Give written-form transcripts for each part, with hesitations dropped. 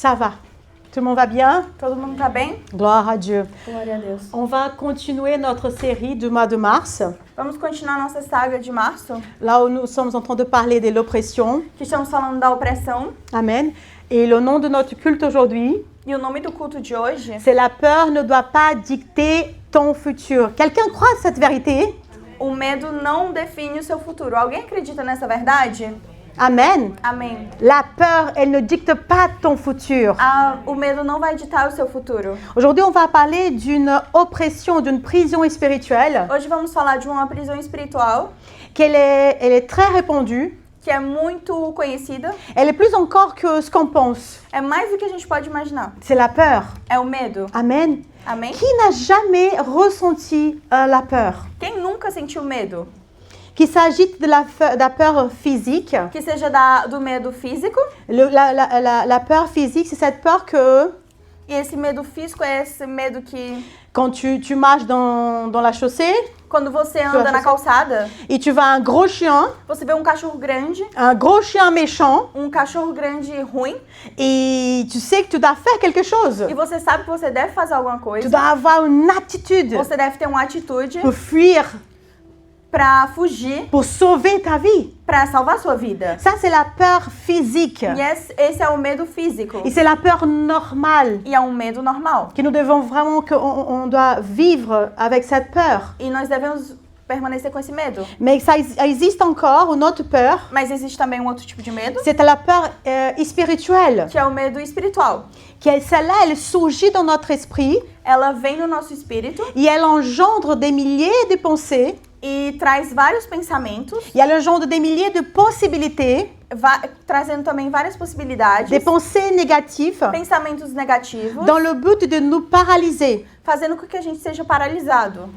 Ça va. Tout le monde va bien? Todo mundo tá bem? Gloire à Dieu. Glória a Deus. On va continuer notre série du mois de mars, Vamos continuar nossa saga de março, là où nous sommes en train de parler de l'oppression. que estamos falando da opressão. Amen. Et le nom de notre culte aujourd'hui, E o nome do culto de hoje c'est la peur ne doit pas dicter ton futur. Quelqu'un croit cette vérité? o medo não define o seu futuro. Alguém acredita nessa verdade? Amen. Amém. La peur, elle ne dicte pas ton futur. O medo não vai ditar o seu futuro. Aujourd'hui, on va parler d'une oppression, d'une prison spirituelle, Hoje vamos falar de uma prisão espiritual elle est très répandue. que é muito conhecida. Elle est plus encore que ce qu'on pense. É mais do que a gente pode imaginar. C'est la peur. É o medo. Amen. Amém? Qui n'a jamais ressenti la peur? Quem nunca sentiu medo? Qu'il s'agisse de la peur physique. Que seja do medo físico. La peur physique, c'est cette peur que E esse medo físico é esse medo que quand tu marches dans la chaussée quando você anda na calçada, et tu vois un gros chien méchant, um cachorro grande ruim, et tu sais que tu dois faire quelque chose. e você sabe que você deve fazer alguma Tu coisa, dois avoir une attitude você deve ter uma atitude pour fuir, pra fugir, pour sauver ta vie. pra salvar sua vida. Ça, c'est la peur physique. E esse é o medo físico. Et c'est la peur normale. E é um medo normal. Que nous devons vraiment, on doit vivre avec cette peur. E nós devemos permanecer com esse medo. Mais ça existe encore une autre peur. Mas existe também um outro tipo de medo, C'est la peur spirituelle. que é o medo espiritual. Celle-là, elle surgit dans notre esprit Ela vem no nosso espírito et elle engendre des milliers de pensées. e traz vários pensamentos, Et elle engendre des milliers de possibilités, trazendo também várias possibilidades, des pensées négatives, pensamentos negativos, dans le but de nous paralyser. fazendo com que a gente seja paralisado.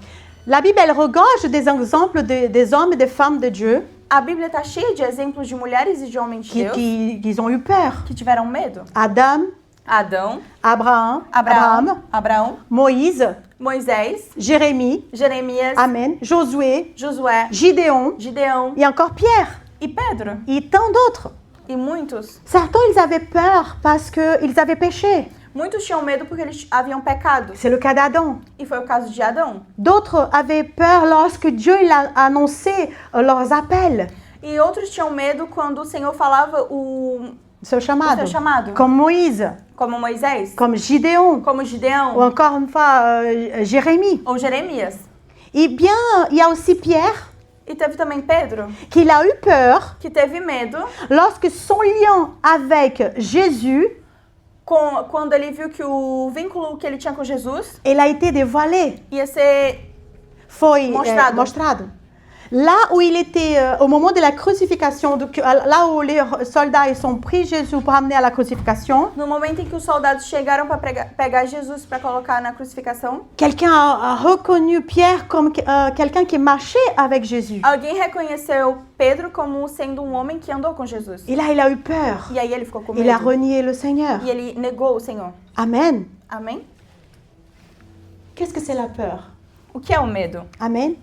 La Bible, elle regorge des exemples des hommes et des femmes de Dieu A Bíblia está cheia de exemplos de mulheres e de homens de Deus qui ont eu peur. que tiveram medo. Adam, Adão, Abraham, Moïse, Moisés, Jérémie, Jeremias, Amen, Josué, Josué, Gideon, Gideão et encore Pierre, e Pedro. et tant d'autres. E muitos. Certains, ils avaient peur parce qu'ils avaient péché. Muitos tinham medo porque eles haviam pecado. C'est le cas d'Adam. E foi o caso de Adão. D'autres avaient peur lorsque Dieu il a annoncé leurs appels. E outros tinham medo quando o Senhor falava o Seu chamado. seu chamado. Comme Moïse, Como Moisés, comme Gideon, como Gideão, ou encore une fois Jérémie. ou Jeremias. Et bien, il y a aussi Pierre E teve também Pedro, qui a eu peur que teve medo lorsque son lien avec Jésus quando ele viu que o vínculo que ele tinha com Jesus il a été dévoilé, ia ser foi mostrado. Là où il était, au moment de la crucifixion, là où les soldats ils ont pris Jésus pour amener à la crucifixion, No momento em que os soldados chegaram para pegar Jesus para colocar na crucificação, quelqu'un a reconnu Pierre comme quelqu'un qui marchait avec Jésus. alguém reconheceu Pedro como sendo um homem que andou com Jesus. Et là, il a eu peur. E aí ele ficou com Il a medo. renié le Seigneur. E ele negou o Senhor. Amen. Amém? Qu'est-ce que c'est la peur? O que é o medo? Amen.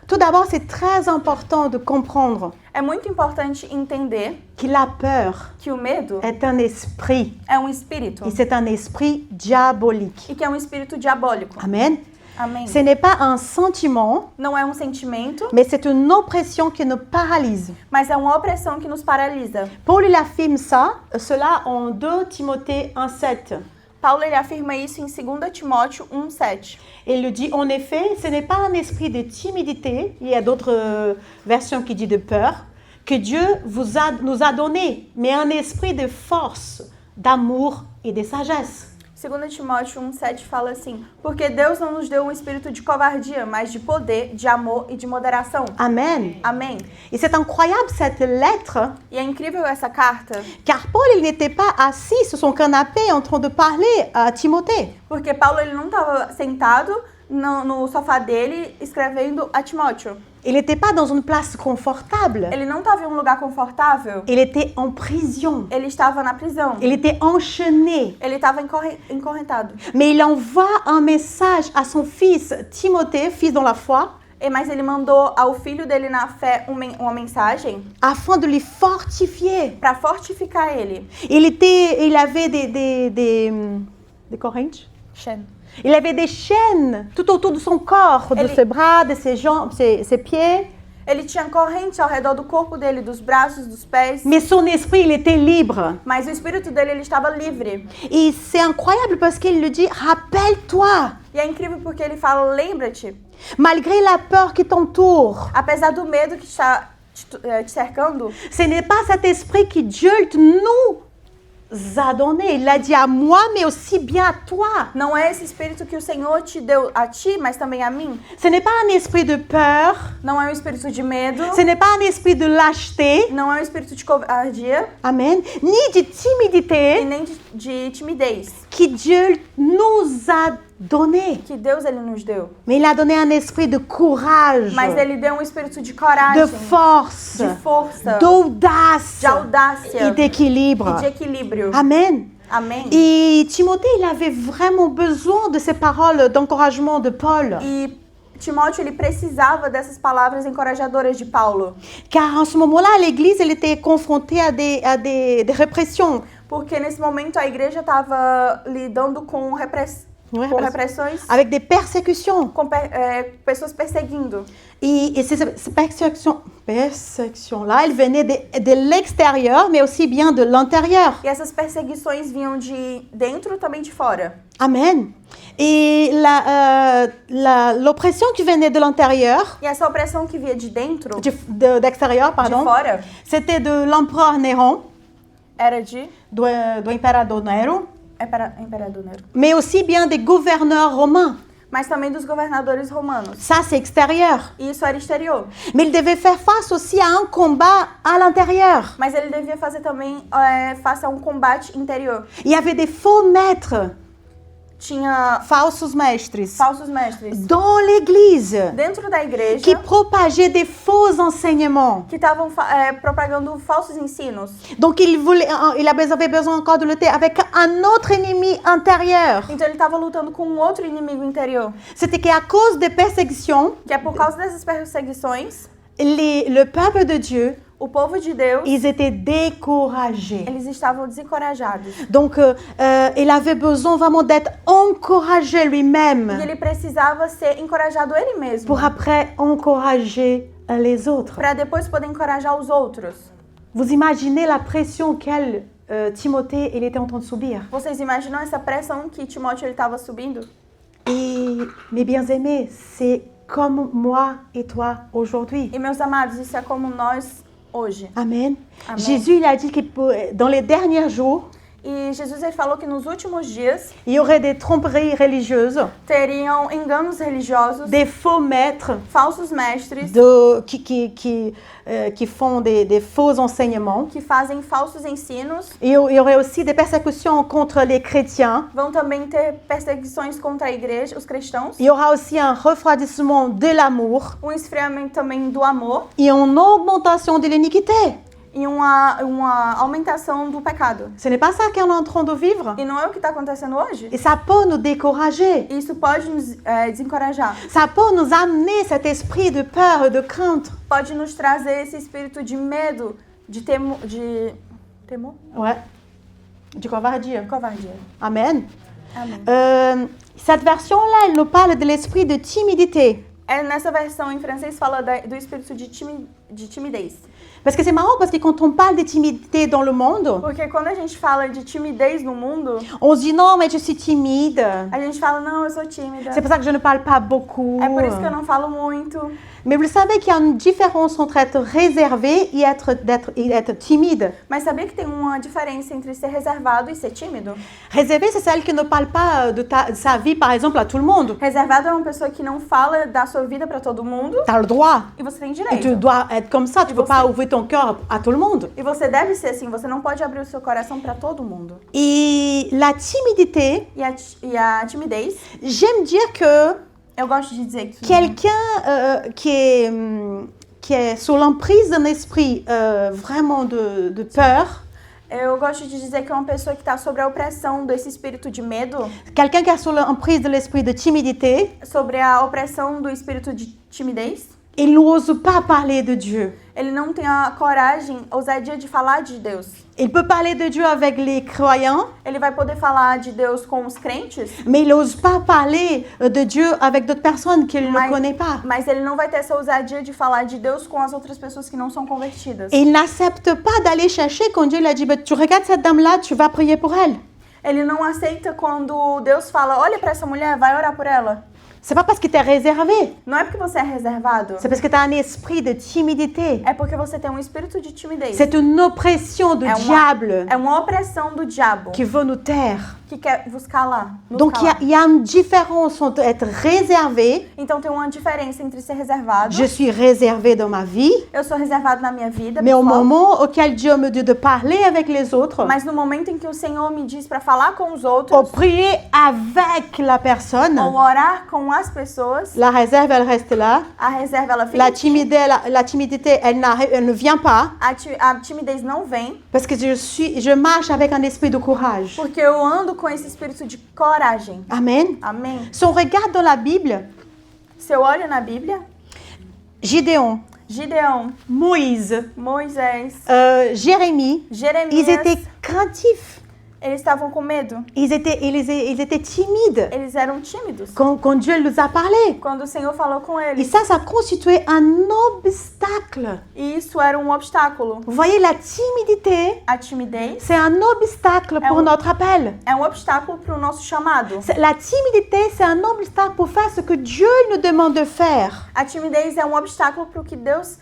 Tout d'abord, c'est très important de comprendre É muito importante entender que la peur que o medo est un esprit. é um espírito. Et c'est un esprit diabolique. E que é um espírito diabólico. Amen. Amém. Ce n'est pas un sentiment, Não é um sentimento, mais c'est une oppression qui nous paralyse. mas é uma opressão que nos paralisa. Paul il affirme cela en 2 Timothée 1,7. Paulo ele afirma isso em 2 Timóteo 1:7. Et il le dit, en effet, ce n'est pas un esprit de timidité, il y a d'autres versions qui disent de peur, que Dieu nous a donné, mais un esprit de force, d'amour et de sagesse. 2 Timóteo 1:7 fala assim: porque Deus não nos deu um espírito de covardia, mas de poder, de amor e de moderação. Amen. Amém. Et c'est incroyable cette lettre, E é incrível essa carta, car Paul, il n'était pas assis sur son canapé en train de parler à Timothée. porque Paulo ele não estava sentado no sofá dele escrevendo a Timóteo. Il n'était pas dans une place confortable. Ele não estava em um lugar confortável. Il était en prison. Ele estava na prisão. Il était enchaîné. Ele estava encorrentado. Mais il envoie un message à son fils Timothée, fils dans la foi. Mas ele mandou ao filho dele na fé uma mensagem afin de le fortifier. para fortificar ele. Il avait des correntes. Il avait des chaînes tout autour de son corps, de ses bras, de ses jambes, ses pieds. Ele tinha corrente ao redor do corpo dele, dos braços, dos pés. Mais son esprit, il était libre. Mas o espírito dele, ele estava livre. Et c'est incroyable parce qu'il lui dit, rappelle-toi, E é incrível porque ele fala, lembra-te, malgré la peur qui t'entoure, apesar do medo que está te cercando, ce n'est pas cet esprit que Dieu nous a donné. Il l'a dit à moi, mais aussi bien à toi. não é esse espírito que o Senhor te deu a ti, mas também a mim. Ce n'est pas un esprit de peur, Não é um espírito de medo, ce n'est pas un esprit de lâcheté, não é um espírito de covardia amen, ni de e timidité nem de timidez que Dieu nous a donné. que Deus ele nos deu. Mais il a donné un esprit de courage, Mas ele deu um espírito de de coragem, force, de força, d'audace de audácia et d'équilibre. e de equilíbrio. Amen. Amém. Et Timothée, il avait vraiment besoin de ces paroles d'encouragement de Paul. E Timóteo, ele precisava dessas palavras encorajadoras de Paulo. Car en ce moment-là, l'Église, elle était confrontée à des répressions. Porque nesse momento a igreja estava lidando com repressões, Avec des persécutions. com pessoas perseguindo. Et ces persécutions-là, elles venaient de l'extérieur, mais aussi bien de l'intérieur. E essas perseguições vinham de dentro também de fora. Amen. Et l'oppression qui venait de l'intérieur, E essa opressão que vinha de dentro, d'extérieur, de pardon, fora, c'était de l'empereur Néron, era de do imperador Nero, imperador Nero, mais aussi bien des gouverneurs romains. mas também dos governadores romanos. Ça, c'est extérieur. E isso era exterior. Mais il devait faire face aussi à un combat à l'intérieur. Mas ele devia fazer também face a um combate interior. Il y avait des faux maîtres, Tinha falsos mestres, falsos mestres dans l'Église, dentro da igreja qui propageaient des faux enseignements. que estavam propagando falsos ensinos. Donc il avait besoin encore de lutter avec un autre ennemi intérieur. Então ele estava lutando com um outro inimigo interior. C'était qu'à cause des persécutions, Que é por causa dessas perseguições, le peuple de Dieu, o povo de Deus, ils étaient découragés. eles estavam desencorajados. Donc il avait besoin vraiment d'être encouragé E lui-même ele precisava ser encorajado ele mesmo. pour après encourager les autres. Para depois poder encorajar os outros. Vous imaginez la pression auquel Timothée il était en train de subir. Vocês imaginam essa pressão que Timóteo estava subindo? Et mes bien-aimés, c'est comme moi et toi aujourd'hui. E meus amados, isso é como nós hoje. Amen. Amen. Jésus, il a dit que dans les derniers jours, E Jesus ele falou que nos últimos dias il y aurait des tromperies religieuses, teriam enganos religiosos, des faux maîtres falsos mestres qui font des faux enseignements. que fazem falsos ensinos. Et il y aurait aussi des persécutions contre les chrétiens. Vão também ter perseguições contra a igreja, os cristãos. Il y aura aussi un refroidissement de l'amour Esfriamento também do amor et une augmentation de l'iniquité. e uma aumentação do pecado. Ce n'est pas ça qu'on est en train de vivre. E não é o que está acontecendo hoje? Et ça peut nous décourager. Isso pode nos desencorajar. Ça peut nous amener cet esprit de peur et de crainte. Pode nos trazer esse espírito de medo, de temor, Ouais. De covardia. covardia. Amen. Amém. Cette version-là, elle nous parle de l'esprit de timidité. Nessa versão em francês fala do espírito de timidez. Parce que c'est marrant, parce que quand on parle de timidité dans le monde, Porque quando a gente fala de timidez no mundo, on se dit non, mais je suis timide. a gente fala, não, eu sou tímida. C'est pour ça que je ne parle pas beaucoup. É por isso que eu não falo muito. Mais vous savez qu'il y a une différence entre être réservé et être timide. Mas sabia que tem uma diferença entre ser reservado e ser tímido? Réservé, c'est celle qui ne parle pas de sa vie, par exemple, à tout le monde. Reservado é uma pessoa que não fala da sua vida pra todo mundo Tu as le droit. e você tem Et tu direito. dois être comme ça. Tu ne peux pas ouvrir ton cœur à tout le monde. E você deve ser assim, você não pode abrir o seu coração pra todo mundo. Et la timidité, E a timidez, j'aime dire que eu gosto de dizer que quelqu'un qui est sous l'emprise d'un esprit vraiment de peur, Eu gosto de dizer que uma pessoa que está sobre a opressão desse espírito de medo, quelqu'un qui est sous l'emprise de l'esprit de timidité, sobre a opressão do espírito de timidez, il n'ose pas parler de Dieu. ele não tem a coragem, a ousadia de falar de Deus. Il peut parler de Dieu avec les croyants, Ele vai poder falar de Deus com os crentes, mais il n'ose pas parler de Dieu avec d'autres personnes qu'il ne connaît pas. mas ele não vai ter essa ousadia de falar de Deus com as outras pessoas que não são convertidas. Et il n'accepte pas d'aller chercher quand Dieu lui a dit, tu regardes cette dame-là, tu vas prier pour elle. Ele não aceita quando Deus fala, olha para essa mulher, vai orar por ela. C'est pas parce qu'il t'est réservé, Não é porque você é reservado, c'est parce que tu as un esprit de timidité. é porque você tem um espírito de timidez. C'est une oppression du diable É uma opressão do diabo qui veut nous taire. que quer vos calar. nos Donc calar. il y a une différence entre être réservé, Então tem uma diferença entre ser reservado. je suis réservé dans ma vie, Eu sou reservado na minha vida, mais au pessoal, moment auquel Dieu me dit de parler avec les autres, mas no momento em que o Senhor me diz para falar com os outros, ou prier avec la personne, ou orar com as pessoas, la réserve, elle reste là. a reserva ela fica La aqui, timidité, elle ne vient pas a timidez não vem, parce que je marche avec un esprit de courage. porque eu ando com esse espírito de coragem. Amen. Amém. Si on regarde dans la Bible, Se eu olho na Bíblia, Gédéon, Gideão, Moïse, Moisés, Jérémie, Jeremias, ils étaient craintifs, eles estavam com medo. ils étaient timides Eles eram tímidos. quand Dieu nous a parlé. Quando o Senhor falou com Et eles. ça constituait un obstacle. E isso era um obstáculo. Vous voyez, la timidité, A timidez c'est un obstacle pour notre appel. é um obstáculo para o nosso chamado. La timidité, c'est un obstacle pour faire ce que Dieu nous demande de faire. A timidez é um obstáculo para o que Deus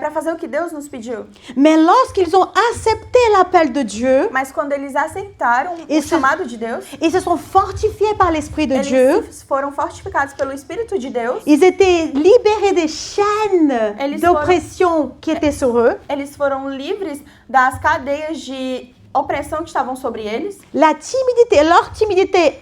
para fazer o que Deus nos pediu. Mais lorsqu'ils ont accepté l'appel de Dieu, Mas quando eles aceitaram o Isso- chamado de Deus, ils se sont fortifiés par l'Esprit de Dieu. eles foram fortificados pelo Espírito de Deus. Ils étaient libérés des chaînes Eles d'oppression qui étaient sur eux. Eles foram livres das cadeias de opressão que estavam sobre eles. La timidité, leur timidité,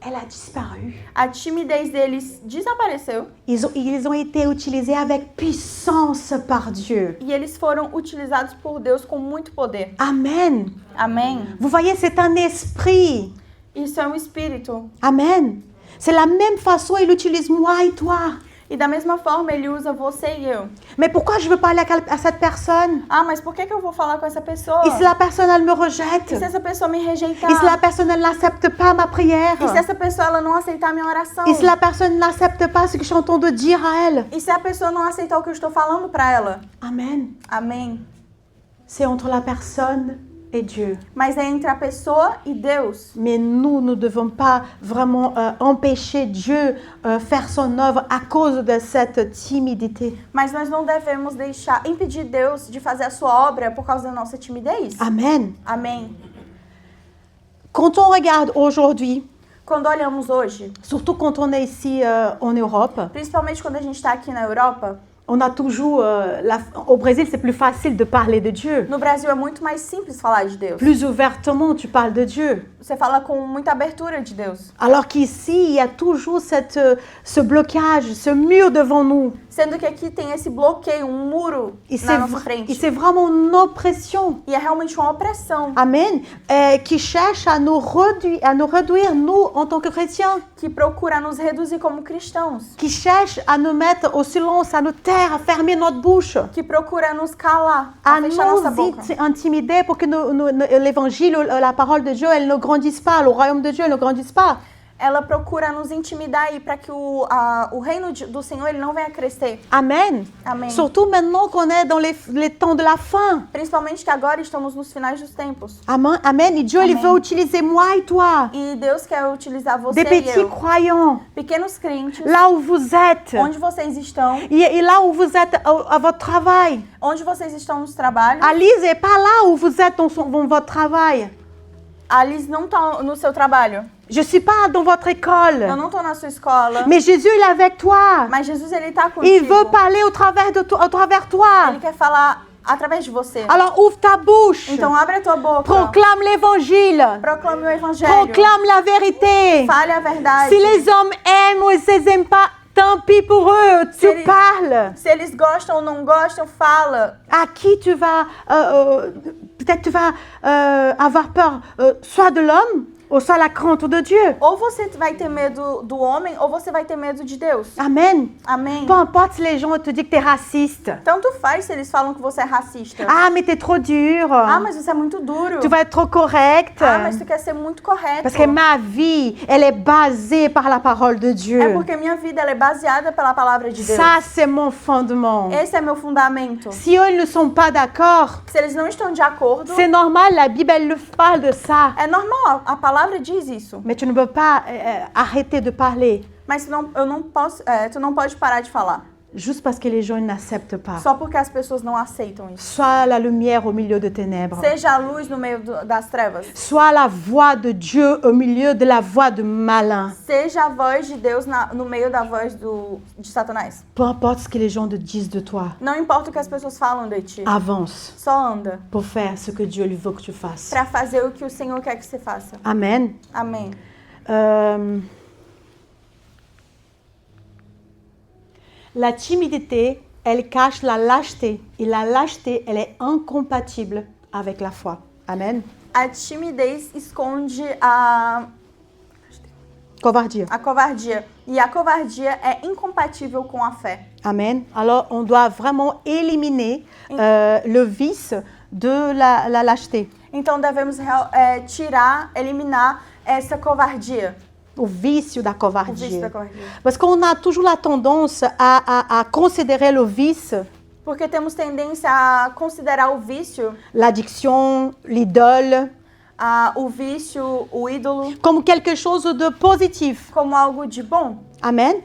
elle a disparu. A timidez deles desapareceu Ils ont été utilisés avec puissance par Dieu. e eles foram utilizados por Deus com muito poder. Amen. Amém. Vous voyez, c'est un esprit. Isso é um espírito. Amen. C'est la même façon, il utilise moi et toi. E da mesma forma ele usa você e eu. Mais pourquoi je veux parler à cette personne? Ah, mas por que eu vou falar com essa pessoa? Et si la personne, elle me rejette? E se essa pessoa me rejeitar? Et si la personne, elle n'accepte pas ma prière? E se essa pessoa ela não aceitar a minha oração? Et si la personne n'accepte pas ce que je suis en train de dire à elle? E se a pessoa não aceitar o que eu estou falando para ela? Amen. Amém. C'est entre la personne et Dieu. Mas é entre a pessoa e Deus. Mais nous ne devons pas vraiment empêcher Dieu faire son œuvre à cause de cette timidité. Mas nós não devemos impedir Deus de fazer a sua obra por causa da nossa timidez. Amen. Amém. Quand on regarde aujourd'hui, Quando olhamos hoje, surtout quand on est ici en Europe, principalmente quando a gente está aqui na Europa, on a toujours, au Brésil, c'est plus facile de parler de Dieu. no Brasil é muito mais simples falar de Deus. Plus ouvertement, tu parles de Dieu. Você fala com muita abertura de Deus. Alors qu'ici, il y a toujours ce blocage, ce mur devant nous. Sendo que aqui tem esse bloqueio, um muro Et na nossa frente. c'est vraiment une oppression. E é realmente uma opressão Amen. Qui cherche à nous réduire, nous, en tant que chrétiens. que procura nos reduzir como cristãos. Qui cherche à nous mettre au silence, à nous taire, à fermer notre bouche. Que procura nos calar, a À fechar nossa nous boca. intimider pour que l'évangile, la parole de Dieu, elle ne grandisse pas, le royaume de Dieu ne grandisse pas. Ela procura nos intimidar e para que o reino do Senhor ele não venha crescer. Amen. Amém. Surtout maintenant qu'on est dans les temps de la fin. Principalmente que agora estamos nos finais dos tempos. Amen. Amen. Et Dieu, il Amen. veut utiliser moi et toi, E Deus quer utilizar você des e petits eu, croyants, pequenos crentes, là où vous êtes. onde vocês estão, Et là où vous êtes à votre travail. onde vocês estão nos trabalhos. Alice n'est pas là où vous êtes dans votre travail. A Liz não tá no seu trabalho. Je ne suis pas dans votre école. Eu não tô na sua escola. Mais Jésus, il est avec toi. Mas Jesus ele tá contigo. Il veut parler au travers toi. Ele quer falar através de você. Alors ouvre ta bouche. Então abre a tua boca. Proclame l'évangile. Proclame o evangelho. Proclame la vérité. Fale a verdade. Si les hommes aiment ou ils n'aiment pas, Tant pis pour eux, tu Eles- parles. Se eles gostam ou não gostam, fala. À qui tu vas, peut-être tu vas avoir peur, soit de l'homme, ou soit la crainte de Dieu. Ou você vai ter medo do homem, ou você vai ter medo de Deus. Amen. Amém. Peu importe si les gens te disent que tu es raciste. Tanto faz se eles falam que você é racista. Ah, mais tu es trop dur. Ah, mas você é muito duro. Tu vas être trop correct. Ah, mas tu quer ser muito correto. Parce que ma vie, elle est basée par la parole de É Dieu. porque minha vida ela é baseada pela palavra de Deus. Ça, c'est mon fondement. Esse é meu fundamento. Si eux ils ne sont pas d'accord, Se eles não estão de acordo, c'est normal, la Bible, elle parle de ça. é normal. A palavra diz isso. Mais tu ne peux pas arrêter de parler Mas eu não posso, tu não pode parar de falar. juste parce que les gens ils n'acceptent pas. Só porque as pessoas não aceitam isso. Sois la lumière au milieu de ténèbres. Seja a luz no meio das trevas. Sois la voix de Dieu au milieu de la voix de malin. Seja a voz de Deus no meio da voz de Satanás. Peu importe ce que les gens te disent de toi, Não importa o que as pessoas falam de ti. avance Só anda pour faire ce que Dieu lui veut que tu fasses. para fazer o que o Senhor quer que você faça. Amen. Amém. La timidité, elle cache la lâcheté. Et la lâcheté, elle est incompatible avec la foi. Amen. A timidez esconde a Covardia. covardia. E a covardia é incompatível com a fé. Amen. Alors, on doit vraiment éliminer le vice de la lâcheté. Então devemos eliminar essa covardia. O vício da O vício covardia. da covardia. Parce qu'on a toujours la tendance à considérer le vice, Porque temos tendência a considerar o vício, l'addiction, l'idole, o vício, o ídolo, comme quelque chose de positif. como algo de bom. Amen.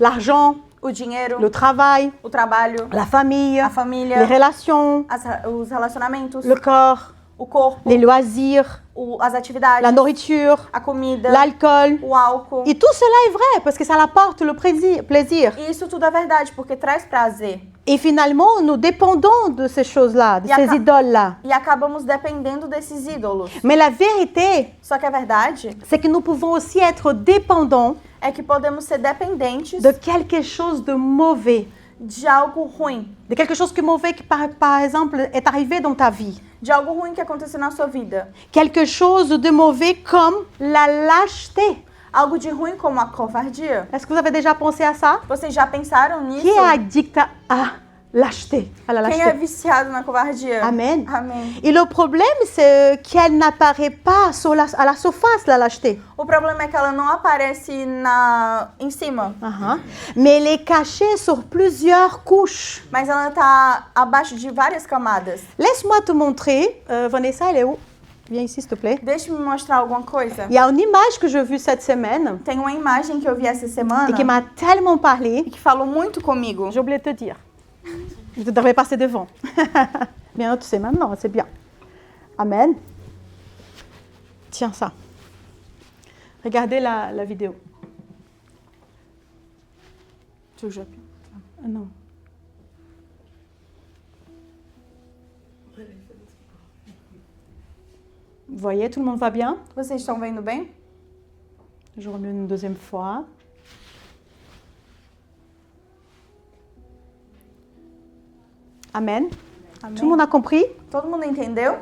L'argent, O dinheiro, le travail, o trabalho, la famille, a família, les relations, os relacionamentos, le corps, o corpo, les loisirs, as atividades, la nourriture, a comida, l'alcool. o álcool. Et tout cela est vrai parce que ça apporte le plaisir. E isso tudo é verdade, porque traz prazer. Et finalement, nous dépendons de ces choses-là, de Y a ces ca- idoles-là. E acabamos dependendo desses ídolos. Mais la vérité, Só que a verdade c'est que nous pouvons aussi être dépendants é que podemos ser dependentes de quelque chose de mauvais. de algo ruim. De quelque chose de mauvais qui, par exemple, est arrivé dans ta vie. De algo ruim que aconteceu na sua vida. Quelque chose de mauvais comme la lâcheté. Algo de ruim como a covardia. Est-ce que vous avez déjà pensé à ça? Vocês já pensaram nisso? Qui est addict à lâcheté? À la Quem é lâcheté. viciado na covardia? Amen. Amém. Et le problème, c'est qu'elle n'apparaît pas à la surface, la lâcheté. O problema é que ela não aparece em cima, Mais elle est cachée sur plusieurs couches. mas ela tá abaixo de várias camadas. Laisse-moi te montrer. Vanessa, elle est où? Viens ici, s'il te plaît. Deixa-me mostrar alguma coisa. Il y a une image que j'ai vue cette semaine Tem uma imagem que eu vi essa semana et qui m'a tellement parlé. e que falou muito comigo. J'ai oublié de te dire. Je devrais passer devant. Bien, tu sais maintenant, c'est bien. Amen. Tiens ça. Regardez la vidéo. Tu veux que j'appuie? Ah, non. Vous voyez, tout le monde va bien? Vocês estão vendo bem? Je remets une deuxième fois. Amen. Amém. Tout le monde a compris? Todo mundo entendeu?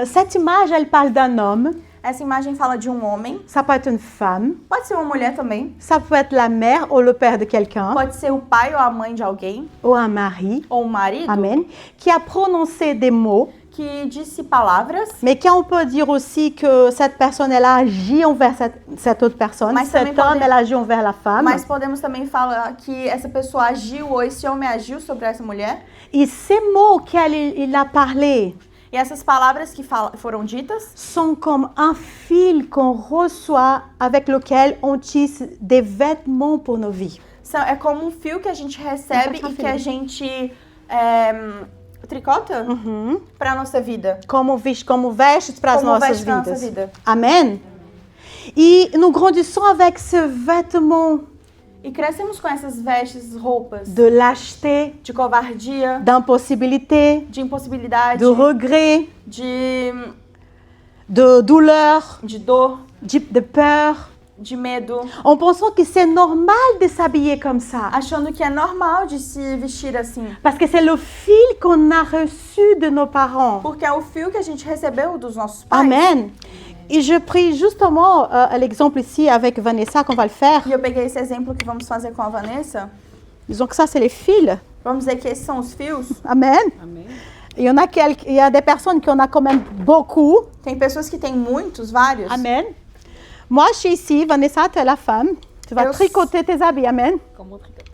Cette image, elle parle d'un homme. Essa imagem fala de um homem. Ça peut être une femme. Pode ser uma mulher também. Ça peut être la mère ou le père de quelqu'un. Pode ser o pai ou a mãe de alguém. Ou un mari. Ou o marido. Amen. Qui a prononcé des mots. Que disse palavras. Mais qu'on peut dire aussi que cette personne, elle a agi envers cette autre personne. Mas também Cet homme, elle a agi envers la femme. Mas podemos também falar que essa pessoa agiu ou esse homem agiu sobre essa mulher. Et ces mots qu'il a parlé E essas palavras que foram ditas sont comme un fil qu'on reçoit avec lequel on tisse des vêtements pour nos vies. é como um fio que a gente recebe e que a gente tricota para a nossa vida. Como vestes para as Como nossas veste para a nossa vidas. vida. Amen. Et nous grandissons avec ce vêtement E crescemos com essas vestes, roupas de lâcheté, de covardia, d'impossibilité, de impossibilidade, de regret, de de douleur, dor, de peur. de medo, en pensant que c'est normal de s'habiller comme ça. achando que é normal de se vestir assim. Parce que c'est le fil qu'on a reçu de nos parents. Porque é o fio que a gente recebeu dos nossos pais. Amen. Et je prie justement l'exemple ici avec Vanessa qu'on va le faire. E eu peguei esse exemplo que vamos fazer com a Vanessa. Disons que ça, c'est les fils. Vamos dizer que esses são os fios. Amen. Il y a des personnes qui en a quand même beaucoup. Tem pessoas que têm muitos, vários. Amen. Moi, je suis ici. Vanessa, tu es la femme. Tu vas tricoter tes habits. Amen. Comment on tricote?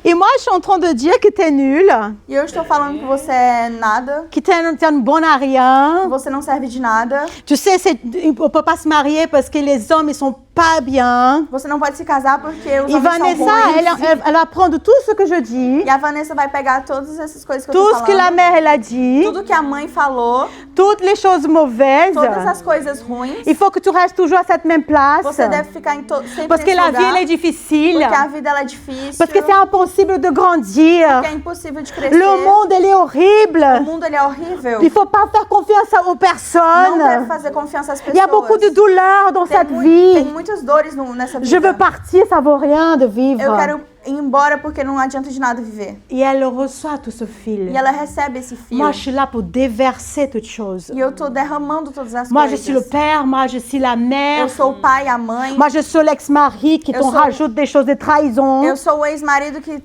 Et moi, je suis en train de dire que tu es nulle, E eu estou falando que você é nada, que tu es une bonne à que rien. você não serve de nada. Tu sais, on ne peut pas se marier parce que les hommes, ils sont pas bien. Você não pode se casar porque os Et homens são Vanessa, ruins. elle va prendre tout ce que je dis, E a Vanessa vai pegar todas essas coisas que eu tout tô ce que la falando. mère, elle a dit, Tudo que a mãe falou, toutes les choses mauvaises. todas as coisas ruins. Il faut que tu restes toujours à cette même place. Você deve ficar sempre Parce que nesse la vie, lugar. elle est difficile. Porque a vida ela é difícil. Parce que c'est impossible de grandir. Porque é impossível de crescer. Le monde, elle est O horrible. mundo ele é horrível. Il ne faut pas faire confiance aux Não deve personnes. fazer confiança às Il pessoas. y a beaucoup de douleurs dans Tem cette tem vie. muitas dores nessa vida. Je veux partir, ça vaut rien de vivre. Eu quero ir embora porque não adianta de nada viver. Et elle reçoit tout ce fil. E ela recebe esse fio. Moi, je suis là pour déverser toutes choses. E eu tô derramando todas as Moi, je coisas. suis le père, moi, je suis la mère. Eu sou o pai, a mãe. Moi, je suis l'ex-mari qui Eu t'en sou- rajoute des choses de trahison. Eu sou o ex-marido que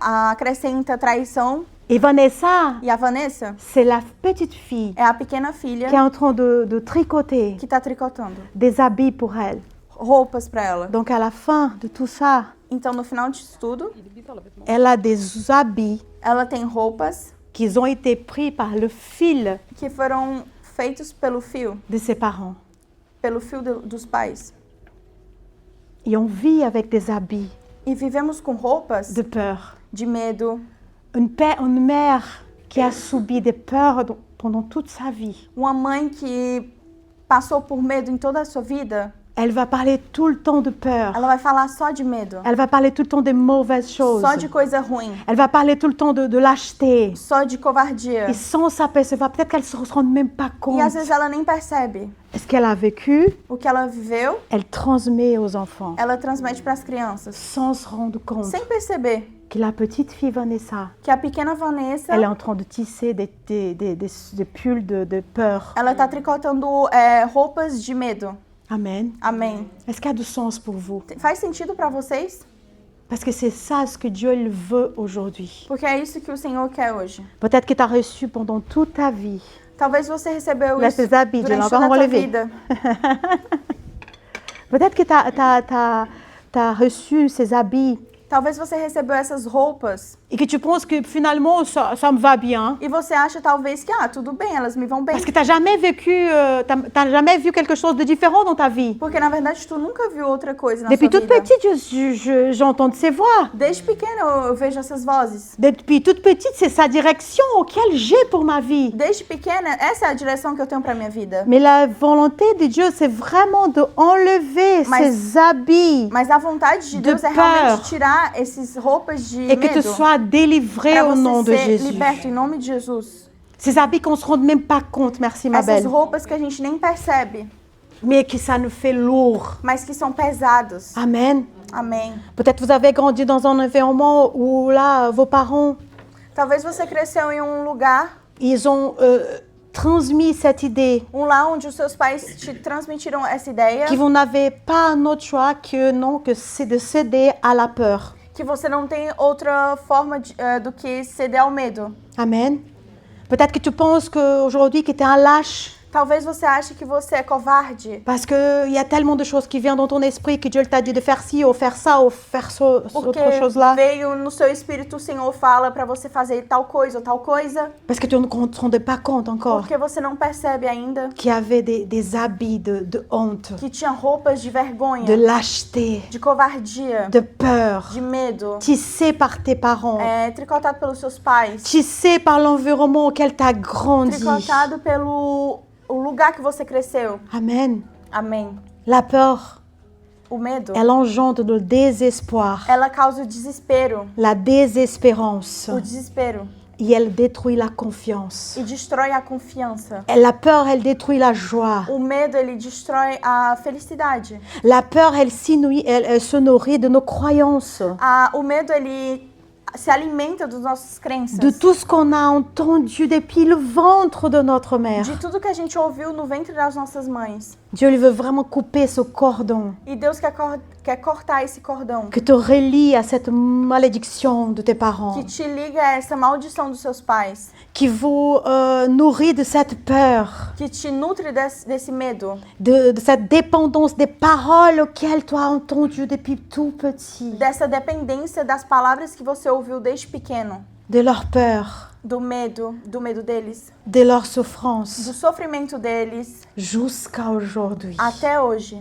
acrescenta traição. Et Vanessa, E a Vanessa c'est la petite fille é a pequena filha qui est en train de tricoter que tá tricotando des habits pour elle. roupas pra ela. Donc, à la fin de tout ça, Então, no final disso tudo, elle a des habits ela tem roupas qui ont été pris par le fil que foram feitos pelo fio de ses parents. dos pais. Et on vit avec des habits E vivemos com roupas de peur. de medo. Une mère qui a subi des peurs pendant toute sa vie. Uma mãe que passou por medo em toda a sua vida, Elle va parler tout le temps de peur. ela vai falar só de medo. Elle va parler tout le temps de mauvaises choses. Só de coisa ruim. Elle va parler tout le temps de lâcheté. Só de covardia. Et sans s'apercevoir, peut-être qu'elle ne se rend même pas E compte. às vezes ela nem percebe. Ce qu'elle a vécu, O que ela viveu, elle transmet aux enfants. ela transmite para as crianças. Sans se rendre compte Sem perceber que la petite fille Vanessa, que a pequena Vanessa, elle est en train de tisser des pulls de peur. ela tá tricotando roupas de medo. Amen. Amém. Est-ce qu'il y a du sens pour vous? Faz sentido para vocês? Parce que c'est ça ce que Dieu il veut aujourd'hui. Porque é isso que o Senhor quer hoje. Peut-être que tu as reçu pendant toute ta vie. Talvez você recebeu Laisse isso tes habits, je l'ai durante encore toda a tua relevé. vida. Peut-être que tu as reçu ces habits Talvez você recebeu essas roupas et que tu penses que finalement ça me va bien. e você acha talvez que, tudo bem, elas me vão bem. Parce que tu n'as jamais vécu, t'as jamais vu quelque chose de différent dans ta vie. Porque, na verdade, tu nunca viu outra coisa na Depuis sua toute vida. petite, j'entends ces voix. Desde pequena eu vejo essas vozes. Depuis toute petite, c'est sa direction auquel j'ai pour ma vie. Desde pequena, essa é a direção que eu tenho para minha vida. Mais la volonté de Dieu, c'est vraiment de enlever Mas- ces habits Mas a vontade de De Deus é peur. realmente tirar esses roupas de et que tu medo sois délivré para au nom de você ser Jésus. liberto em nome de Jesus. Ces habits qu'on ne se rend même pas compte, merci ma Essas belle, roupas que a gente nem percebe, mais que ça nous fait lourd. mas que são pesados. Amen. Amém. Peut-être vous avez grandi dans un environnement où là, vos parents, Talvez você cresceu em um lugar, ils ont transmis cette idée lar onde os seus pais te transmitiram essa ideia, que vous n'avez pas un autre choix que c'est de céder à la peur. que você não tem outra forma do que ceder ao medo. Amen. Peut-être que tu penses qu'aujourd'hui que tu es un lâche Talvez você ache que você é covarde, parce qu'il y a tellement de choses qui viennent dans ton esprit que Dieu t'a dit de faire ci ou faire ça ou faire porque autre chose là. veio no seu espírito o Senhor fala para você fazer tal coisa ou tal coisa, Parce que tu ne te rendais pas compte encore porque você não percebe ainda qu'il y avait des habits de honte, que tinha roupas de vergonha, de lâcheté, de covardia, de peur, de medo, tissés par tes parents, tricotado pelos seus pais, tissés par l'environnement auquel tu as grandi. tricotado pelo o lugar que você cresceu. Amen. Amém. La peur, O medo, elle engendre le désespoir, ela causa o desespero. la désespérance. O desespero. et elle détruit la confiance. e destrói a confiança. La peur, elle détruit la joie. O medo, ele destrói a felicidade. La peur, elle se nourrit de nos croyances, O medo, ele se alimenta das nossas crenças. de tout ce qu'on a entendu depuis le ventre de notre mère. De tudo que a gente ouviu no ventre das nossas mães. Dieu, il veut vraiment couper ce cordon E Deus quer cortar esse cordão. que te relie à cette malédiction de tes parents, Que te liga a essa maldição dos seus pais. qui vous nourrit de cette peur, Que te nutre desse medo. de cette dépendance des paroles auxquelles tu as entendu depuis tout petit, Dessa dependência das palavras que você ouviu desde pequeno. de leur peur, Do medo deles. de leur souffrance, Do sofrimento deles. jusqu'à aujourd'hui. Até hoje.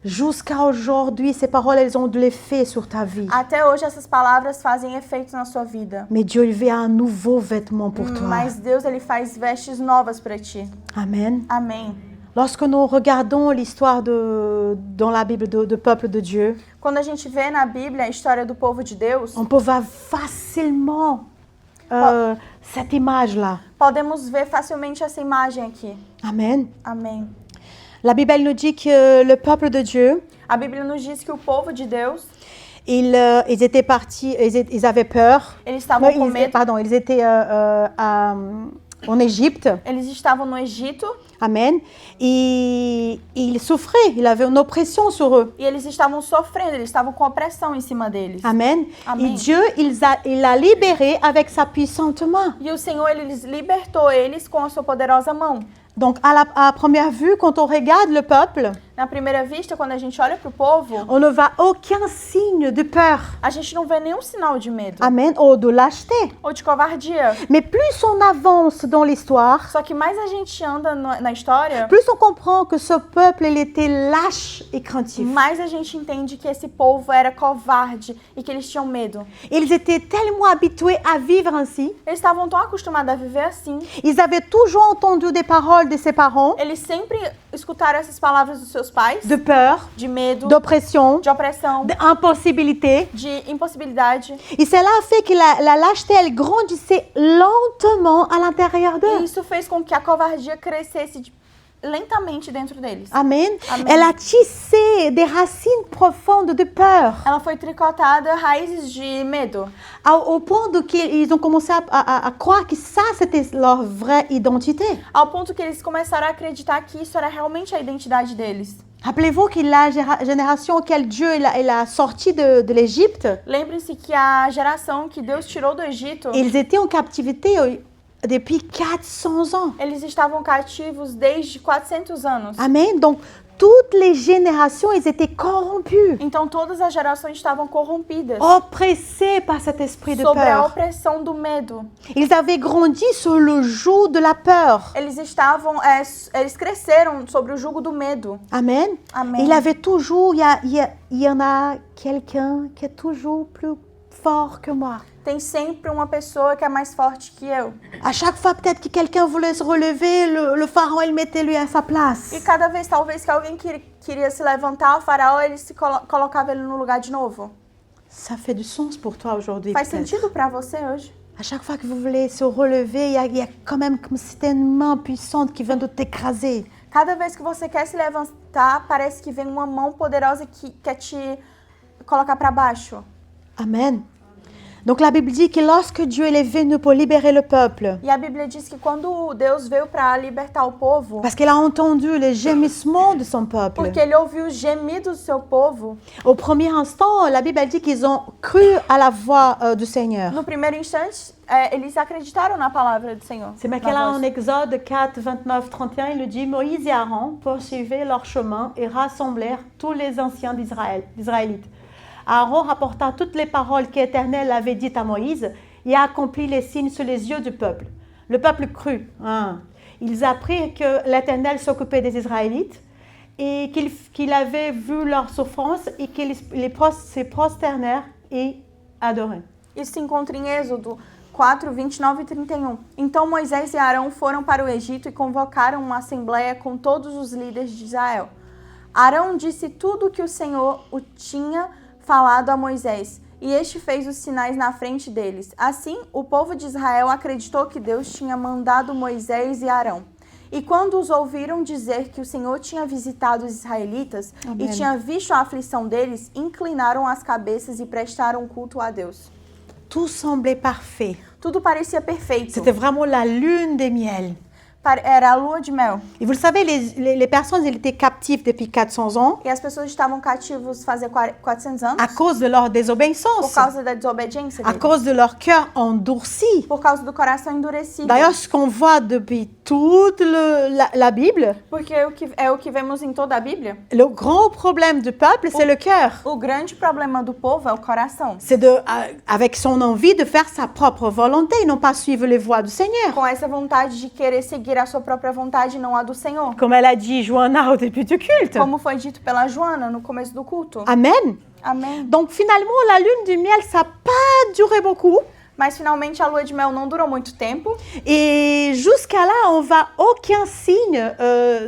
Jusqu'à aujourd'hui, ces paroles, elles ont de l'effet sur ta vie. Até hoje essas palavras fazem efeito na sua vida. Mais Dieu, il veut un nouveau vêtement pour toi. Mas Deus, ele faz vestes novas para ti. Amen. Amém. Lorsque nous regardons l'histoire dans la Bible de peuple de Dieu, Quando a gente vê na Bíblia a história do povo de Deus, on peut voir facilement cette image-là. podemos ver facilmente essa imagem aqui. Amen. Amém. La Bible elle nous dit que le peuple de Dieu, A Bíblia nos diz que o povo de Deus, ils étaient partis, ils avaient peur. eles estavam com Ils, medo. pardon, ils étaient en Égypte. Eles estavam no Egito Amen. Et ils souffraient, il avait une oppression sur eux. e eles estavam sofrendo, eles estavam com opressão em cima deles. Amen. Amen. Et Dieu, il l'a libéré avec sa puissante main. E o Senhor, ele libertou eles com a sua poderosa mão. Donc, à première vue, quand on regarde le peuple, Na primeira vista, quando a gente olha para o povo, on ne voit aucun signe de peur. a gente não vê nenhum sinal de medo Amen. Ou de lâcheté. ou de covardia. Mais plus on avance dans l'histoire, Só que mais a gente anda na história, plus on comprend que ce peuple, il était lâche et craintif. mais a gente entende que esse povo era covarde e que eles tinham medo. Ils étaient tellement habitués à vivre ainsi. Eles estavam tão acostumados a viver assim. Ils avaient toujours entendu des paroles de ses parents, Eles sempre escutaram essas palavras dos seus pais, de peur, de medo, d'oppression, de opressão, d'impossibilité. de impossibilidade. Et cela a fait que la lâcheté, elle grandissait lentement à l'intérieur E d'eux. isso fez com que a covardia crescesse lentamente dentro deles. Amen. Amen. Elle a tissé des racines profondes de peur, Ela foi tricotada raízes de medo, au point qu'ils ont commencé à croire que ça, c'était leur vraie identité. ao ponto que eles começaram a acreditar que isso era realmente a identidade deles. Rappelez-vous que la génération auquel Dieu il a sorti de l'Égypte, Lembre-se que a geração que Deus tirou do Egito, ils étaient en captivité depuis 400 ans. eles estavam cativos desde 400 anos. Amen. Donc, toutes les générations, ils étaient corrompus, Então todas as gerações estavam corrompidas, oppressés par cet esprit de sobre a peur. opressão do medo. Ils avaient grandi sous le joug de la peur. Eles cresceram sobre o jugo do medo. Amen. Amém. Il avait toujours, il y en a quelqu'un qui est toujours plus fort que moi. Tem sempre uma pessoa que é mais forte que eu. À chaque fois, peut-être que quelqu'un voulait se relever, le pharaon, il mettait lui à sa place. E cada vez, talvez, que alguém queria se levantar, o faraó, ele se colocava ele no lugar de novo. Ça fait du sens pour toi aujourd'hui. Faz peut-être. sentido pra você hoje? À chaque fois que vous voulez se relever, il y a quand même comme si c'était une main puissante qui vient de t'écraser. Cada vez que você quer se levantar, parece que vem uma mão poderosa que quer te colocar pra baixo. Amen. Donc la Bible dit que lorsque Dieu est venu pour libérer le peuple, E a Bíblia diz que quando Deus veio para libertar o povo, parce qu'il a entendu les gémissements de son peuple. porque ele ouviu os gemidos do seu povo, Au premier instant, la Bible elle dit qu'ils ont cru à la voix du Seigneur. no primeiro instante, eles acreditaram na palavra do Senhor. C'est marqué na là voz. en Exode 4, 29, 31, il le dit, Moïse et Aaron poursuivaient leur chemin et rassemblèrent tous les anciens d'Israélites. Aaron rapporta toutes les paroles qu'Éternel avait dites à Moïse et accomplit les signes sous les yeux du peuple. Le peuple crut. Ils apprirent que l'Éternel s'occupait des Israélites et qu'il avait vu leur souffrance et qu'ils se prosternèrent et adorèrent. Isso se encontra em Êxodo 4, 29 e 31. Então Moisés e Arão foram para o Egito e convocaram uma assembleia com todos os líderes de Israel. Arão disse tudo o que o Senhor o tinha falado a Moisés, e este fez os sinais na frente deles. Assim, o povo de Israel acreditou que Deus tinha mandado Moisés e Arão. E quando os ouviram dizer que o Senhor tinha visitado os israelitas Amém. e tinha visto a aflição deles, inclinaram as cabeças e prestaram culto a Deus. Tout semblait parfait. Tudo parecia perfeito. C'était vraiment la lune des miels. Era a lua de mel. Et vous le savez, les personnes, elles étaient captives depuis 400 ans E as pessoas estavam cativos fazia 400 anos à cause de leur por désobéissance, causa da desobediência à deles. cause de leur cœur endurci. Por causa do coração endurecido. D'ailleurs, ce qu'on voit depuis toute la Bible, Porque o que vemos em toda a Bíblia. le grand problème du peuple, c'est le cœur. O grande problema do povo é o coração. C'est avec son envie de faire sa propre volonté, et non pas suivre les voies du Seigneur. Com essa vontade de querer seguir a sua própria vontade e não a do Senhor. Comme elle a dit Joanna au début du culte. Como foi dito pela Joana no começo do culto. Amen. Amém. Donc finalement, la lune du miel, ça n'a pas duré beaucoup. Mas finalmente a lua de mel não durou muito tempo. Et jusqu'à là, on voit aucun signe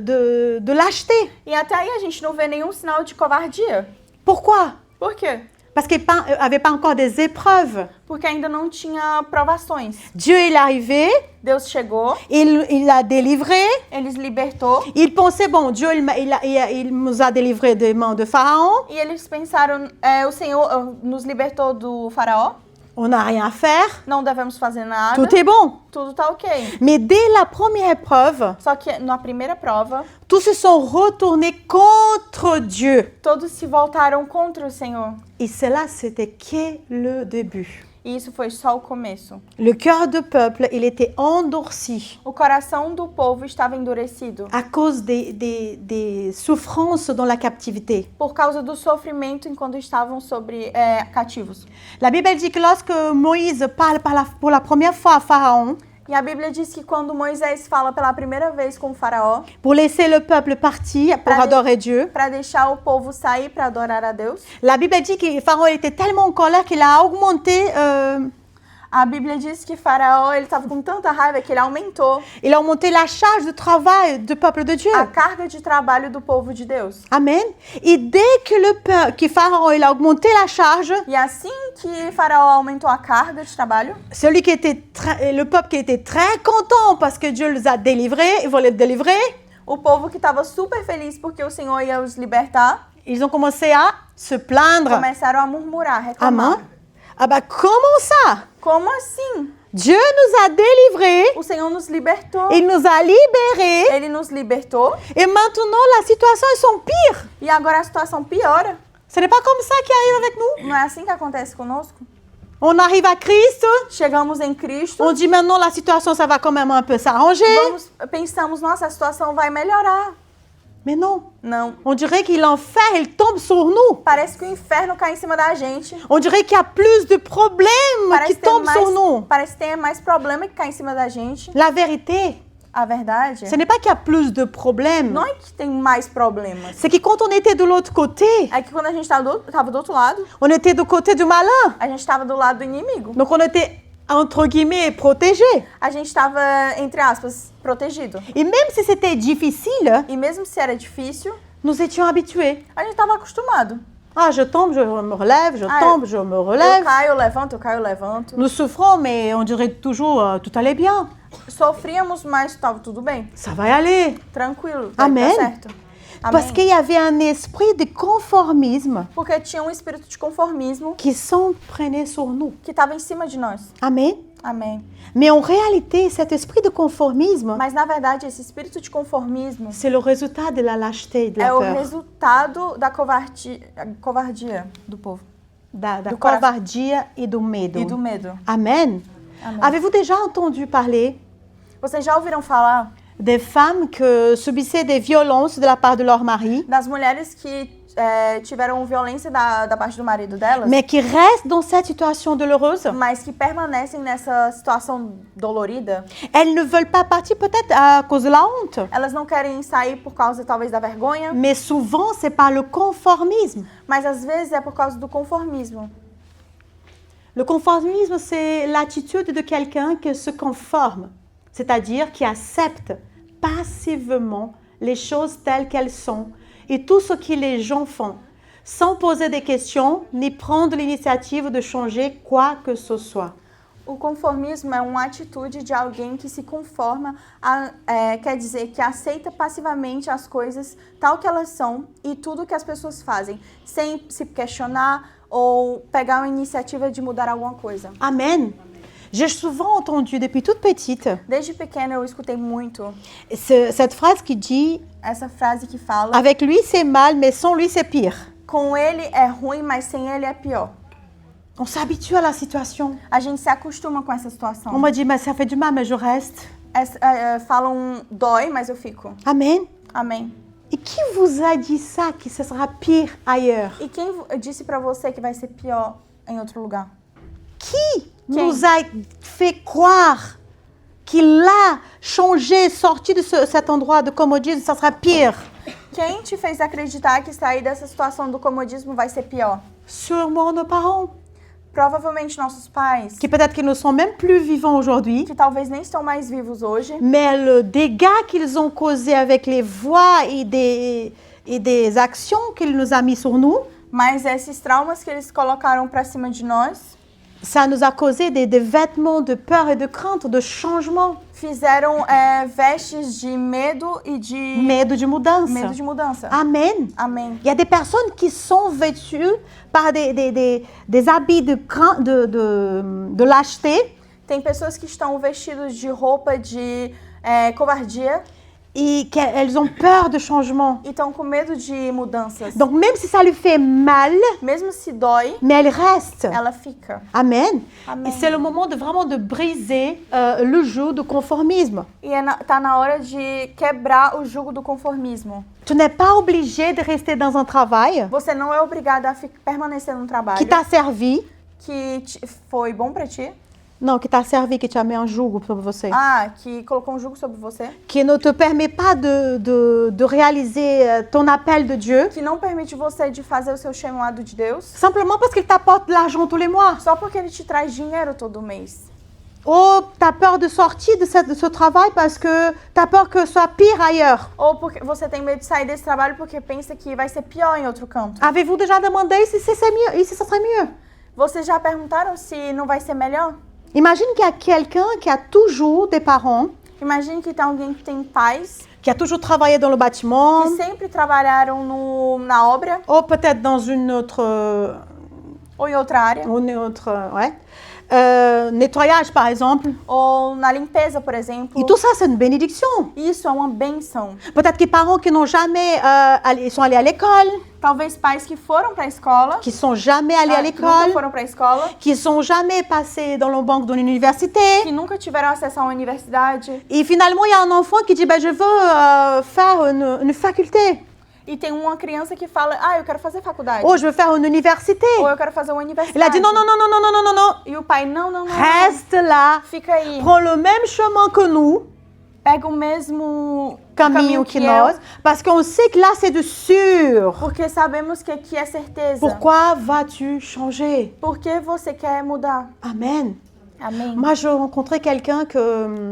de lâcheté. E até aí a gente não vê nenhum sinal de covardia. Pourquoi? Por quê? Parce qu'il n'y avait pas encore des épreuves. Porque ainda não tinha provações. Dieu est arrivé, Deus chegou, il l'a délivré. eles libertou. Il pensait, bon, Dieu, il nous a délivrés des mains de Pharaon. E eles pensaram, o Senhor nos libertou do faraó. On n'a rien à faire. Não devemos fazer nada. Tout est bon. Tudo tá ok. Mais dès la première épreuve, Só que na primeira prova, tous se sont retournés contre Dieu. todos se voltaram contra o Senhor. Et cela, c'était que le début. E isso foi só o começo. Le cœur du peuple, il était endurci O coração do povo estava endurecido à cause des souffrances dans la captivité. por causa do sofrimento enquanto estavam cativos. La Bible dit que lorsque Moïse parle pour la première fois à Pharaon, E a Bíblia diz que quando Moisés fala pela primeira vez com o faraó, pour laisser le peuple partir pour adorer Dieu, para deixar o povo sair para adorar a Deus, la Bible dit que Pharaon était tellement en colère qu'il a augmenté, a Bíblia diz que faraó ele estava com tanta raiva que ele aumentou il a augmenté la charge de travail du peuple de Dieu. a carga de trabalho do povo de Deus. Amen. Et dès que Pharaon il a augmenté la charge, E assim que faraó aumentou a carga de trabalho, le peuple qui était très content parce que Dieu les a délivrés, il voulait les délivrer, o povo que estava super feliz porque o Senhor ia os libertar, ils ont commencé à se plaindre. começaram a murmurar, reclamar. Amen. Ah bah comment ça? Como assim? Dieu nous a délivrés, O Senhor nos libertou. il nous a libérés Ele nos libertou et maintenant la situation ils sont pires. e agora a situação piora. Ce n'est pas comme ça qui arrive avec nous. Não é assim que acontece conosco? On arrive à Christ, Chegamos em Cristo, on dit maintenant la situation ça va quand même un peu s'arranger. pensamos, nossa, a situação vai melhorar. Mais non, Não. on dirait que l'enfer il tombe sur nous. Parece que o inferno cai em cima da gente. On dirait qu'il y a plus de problèmes qui tombent sur nous. Parece que tem mais problema que cai em cima da gente. La vérité, A verdade ce n'est pas qu'il y a plus de problèmes. não é que tem mais problemas. C'est que quand on était de l'autre côté, É que quando a gente tava do outro lado, on était du côté du malin. a gente tava do lado do inimigo. Donc on était, entre guillemets, protégés. A gente tava, entre aspas, protegido. Et même si c'était difficile, E mesmo se era difícil, nous étions habitués. a gente tava acostumado. Ah, je tombe, je me relève, je Ah, tombe, je me Eu relève. caio, eu levanto, eu caio, eu levanto. Nous souffrons, mais on dirait toujours tout allait bien. Sofríamos, mas tava tudo bem. Ça va y aller. Tranquilo, vai Amém. dar certo. Parce qu'il y avait un esprit de conformisme Porque tinha um espírito de conformismo qui s'en prenait sur nous. que estava em cima de nós. Amen. Amém. Mais en réalité, cet esprit de conformisme, Mas na verdade, esse espírito de conformismo c'est le résultat de la lâcheté et de la é o peur. resultado da covardia do povo Da do coração. covardia et du medo. e do medo. Amen. Amém. Avez-vous déjà entendu parler Vocês já ouviram falar des femmes que subissaient des violences de la part de leur mari, das mulheres que tiveram violência da parte do marido delas, mais qui restent dans cette situation douloureuse? mas que permanecem nessa situação dolorida? Elles ne veulent pas partir peut-être à cause de la honte, Elas não querem sair por causa, talvez, da vergonha, mais souvent c'est par le conformisme. mas às vezes é por causa do conformismo. Le conformisme, c'est l'attitude de quelqu'un qui se conforme, c'est-à-dire qui accepte passivement les choses telles qu'elles sont et tout ce que les gens font, sans poser des questions ni prendre l'initiative de changer quoi que ce soit. O conformismo é uma atitude de alguém que se conforma, quer dizer, que aceita passivamente as coisas tal que elas são e tudo que as pessoas fazem, sem se questionar ou pegar uma iniciativa de mudar alguma coisa. Amen. J'ai souvent entendu depuis toute petite Desde pequena eu escutei muito cette phrase qui dit essa frase que fala: « Avec lui c'est mal, mais sans lui c'est pire com ele é ruim, mas sem ele é pior. ». On s'habitue à la situation. A gente se acostuma com essa On situação. m'a dit, mais ça fait du mal, mais je reste. Falam dói, mas eu fico. Amen. Amém. Et qui vous a dit ça, que ce sera pire ailleurs? E quem disse pra você que vai ser pior em outro lugar? Qui nous a fait croire qu'il a changé, sorti de cet endroit de comodisme, ça sera pire? Quem te fez acreditar que sair dessa situação do comodismo vai ser pior? Sûrement nos parents, Provavelmente nossos pais, qui peut-être qu'ils ne sont même plus vivants aujourd'hui, que talvez nem estão mais vivos hoje, mais le dégât qu'ils ont causé avec les voix et des actions qu'il nous a mis sur nous, mas esses traumas que eles colocaram pra cima de nós ça nous a causé des vêtements de peur et de crainte, de changement, fizeram vestes de medo e de medo de mudança. medo de mudança. Amen. Amém. Il y a des personnes qui sont vêtues par des habits de lâcheté Tem pessoas que estão vestidas de roupa de covardia et qu'elles ont peur de changement. e estão com medo de mudanças. Donc même si ça lui fait mal, Mesmo se dói, mais elle reste. ela fica. Amen. Amém. Et c'est le moment de vraiment de briser le joug du conformisme. E tá na hora de quebrar o jugo do conformismo. Tu n'es pas obligé de rester dans un travail Você não é obrigada a permanecer num trabalho qui t'a servi. que foi bom pra ti. Non, qui t'a servi, qui t'a mis un joug sobre você. Que colocou um jugo sobre você. Qui ne te permet pas de réaliser ton appel de Dieu. Que não permite você de fazer o seu chamado de Deus. Simplement parce qu'il t'apporte de l'argent tous les mois. Só porque ele te traz dinheiro todo mês. Oh, t'as peur de sortir de ce travail parce que t'as peur que ce soit pire ailleurs. Ou porque você tem medo de sair desse trabalho porque pensa que vai ser pior em outro canto. Avez-vous déjà demandé si c'est mieux, si ça serait mieux? Vocês já perguntaram se não vai ser melhor? Imagine qu'il y a quelqu'un qui a toujours des parents, Imagine que tem alguém que tem pais qui a toujours travaillé dans le bâtiment, que sempre trabalharam na obra ou peut-être dans une autre, ou em outra área, nettoyage par exemple. ou na limpeza, por exemplo. Et tout ça, c'est une bénédiction. Isso é uma benção. Peut-être que parents qui n'ont jamais, ils sont allés à l'école, Talvez pais que foram para a escola, qui sont jamais allés à que nunca l'école, foram para a escola, qui sont jamais passés dans le banc d'une université. que nunca tiveram acesso a uma universidade. Et finalement, il y a un enfant qui dit, ben, je veux faire une faculté. E tem uma criança que fala, eu quero fazer faculdade. Oh, je veux faire une université. Ou eu quero fazer uma universidade. Il a dit, non, non, non, non, non, non, non, non, non. E o pai, não. Reste là. Fica aí. Prends le même chemin que nous, Pega o mesmo caminho que nós, parce qu'on sait que là, c'est de sûr. Porque sabemos que aqui é certeza. Pourquoi vas-tu changer? Por que você quer mudar? Amen. Amém. Moi, je rencontrais quelqu'un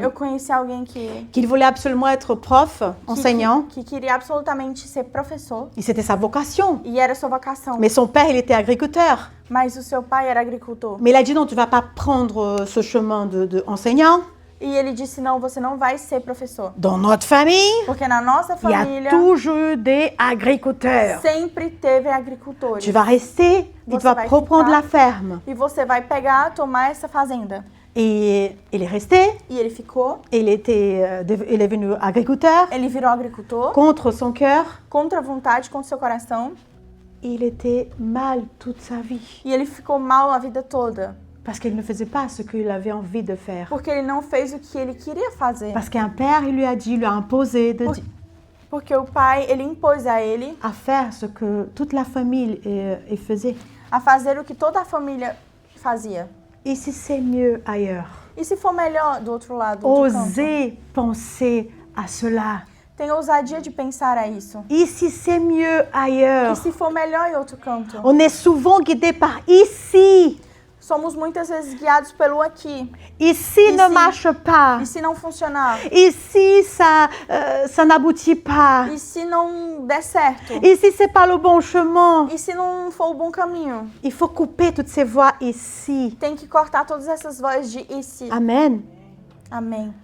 Eu conheci alguém qu'il voulait absolument être prof, enseignant. que queria absolutamente ser professor. Et c'était sa vocation. E era sua vocação. Mais son père, il était agriculteur. Mas o seu pai era agricultor. Mais il a dit, non, tu vas pas prendre ce chemin de enseignant. E ele disse, não, você não vai ser professor. Dans notre famille, Porque na nossa il y família a toujours des agriculteurs. sempre teve agricultores. Tu vas rester et tu Você vas vai reprendre ficar. la ferme. E você vai pegar, tomar essa fazenda. Et il est resté. E ele ficou. Il est devenu agriculteur Ele virou agricultor. contre son cœur. Contra a vontade, contra o seu coração. Il était mal toute sa vie E ele ficou mal a vida toda. parce qu'il ne faisait pas ce qu'il avait envie de faire. Porque ele não fez o que ele queria fazer. Parce qu'un père, il lui a dit, il lui a imposé Porque o pai, ele impôs a ele à faire ce que toute la famille faisait. a fazer o que toda a família fazia. Et si c'est mieux ailleurs? E se for melhor do outro lado, do outro canto? Osez penser à cela. Tenha ousadia de pensar a isso. Et si c'est mieux E ailleurs? se for melhor em outro canto? On est souvent guidé par ici. Somos muitas vezes guiados pelo aqui. Ici ne marche pas. E se não funcionar? Ici, ça n'aboutit pas. E se não der certo? Ici, c'est pas le bon chemin. E se não for o bom caminho? Il faut couper toutes ces voix ici. Tem que cortar todas essas vozes de e se. Amen. Amém.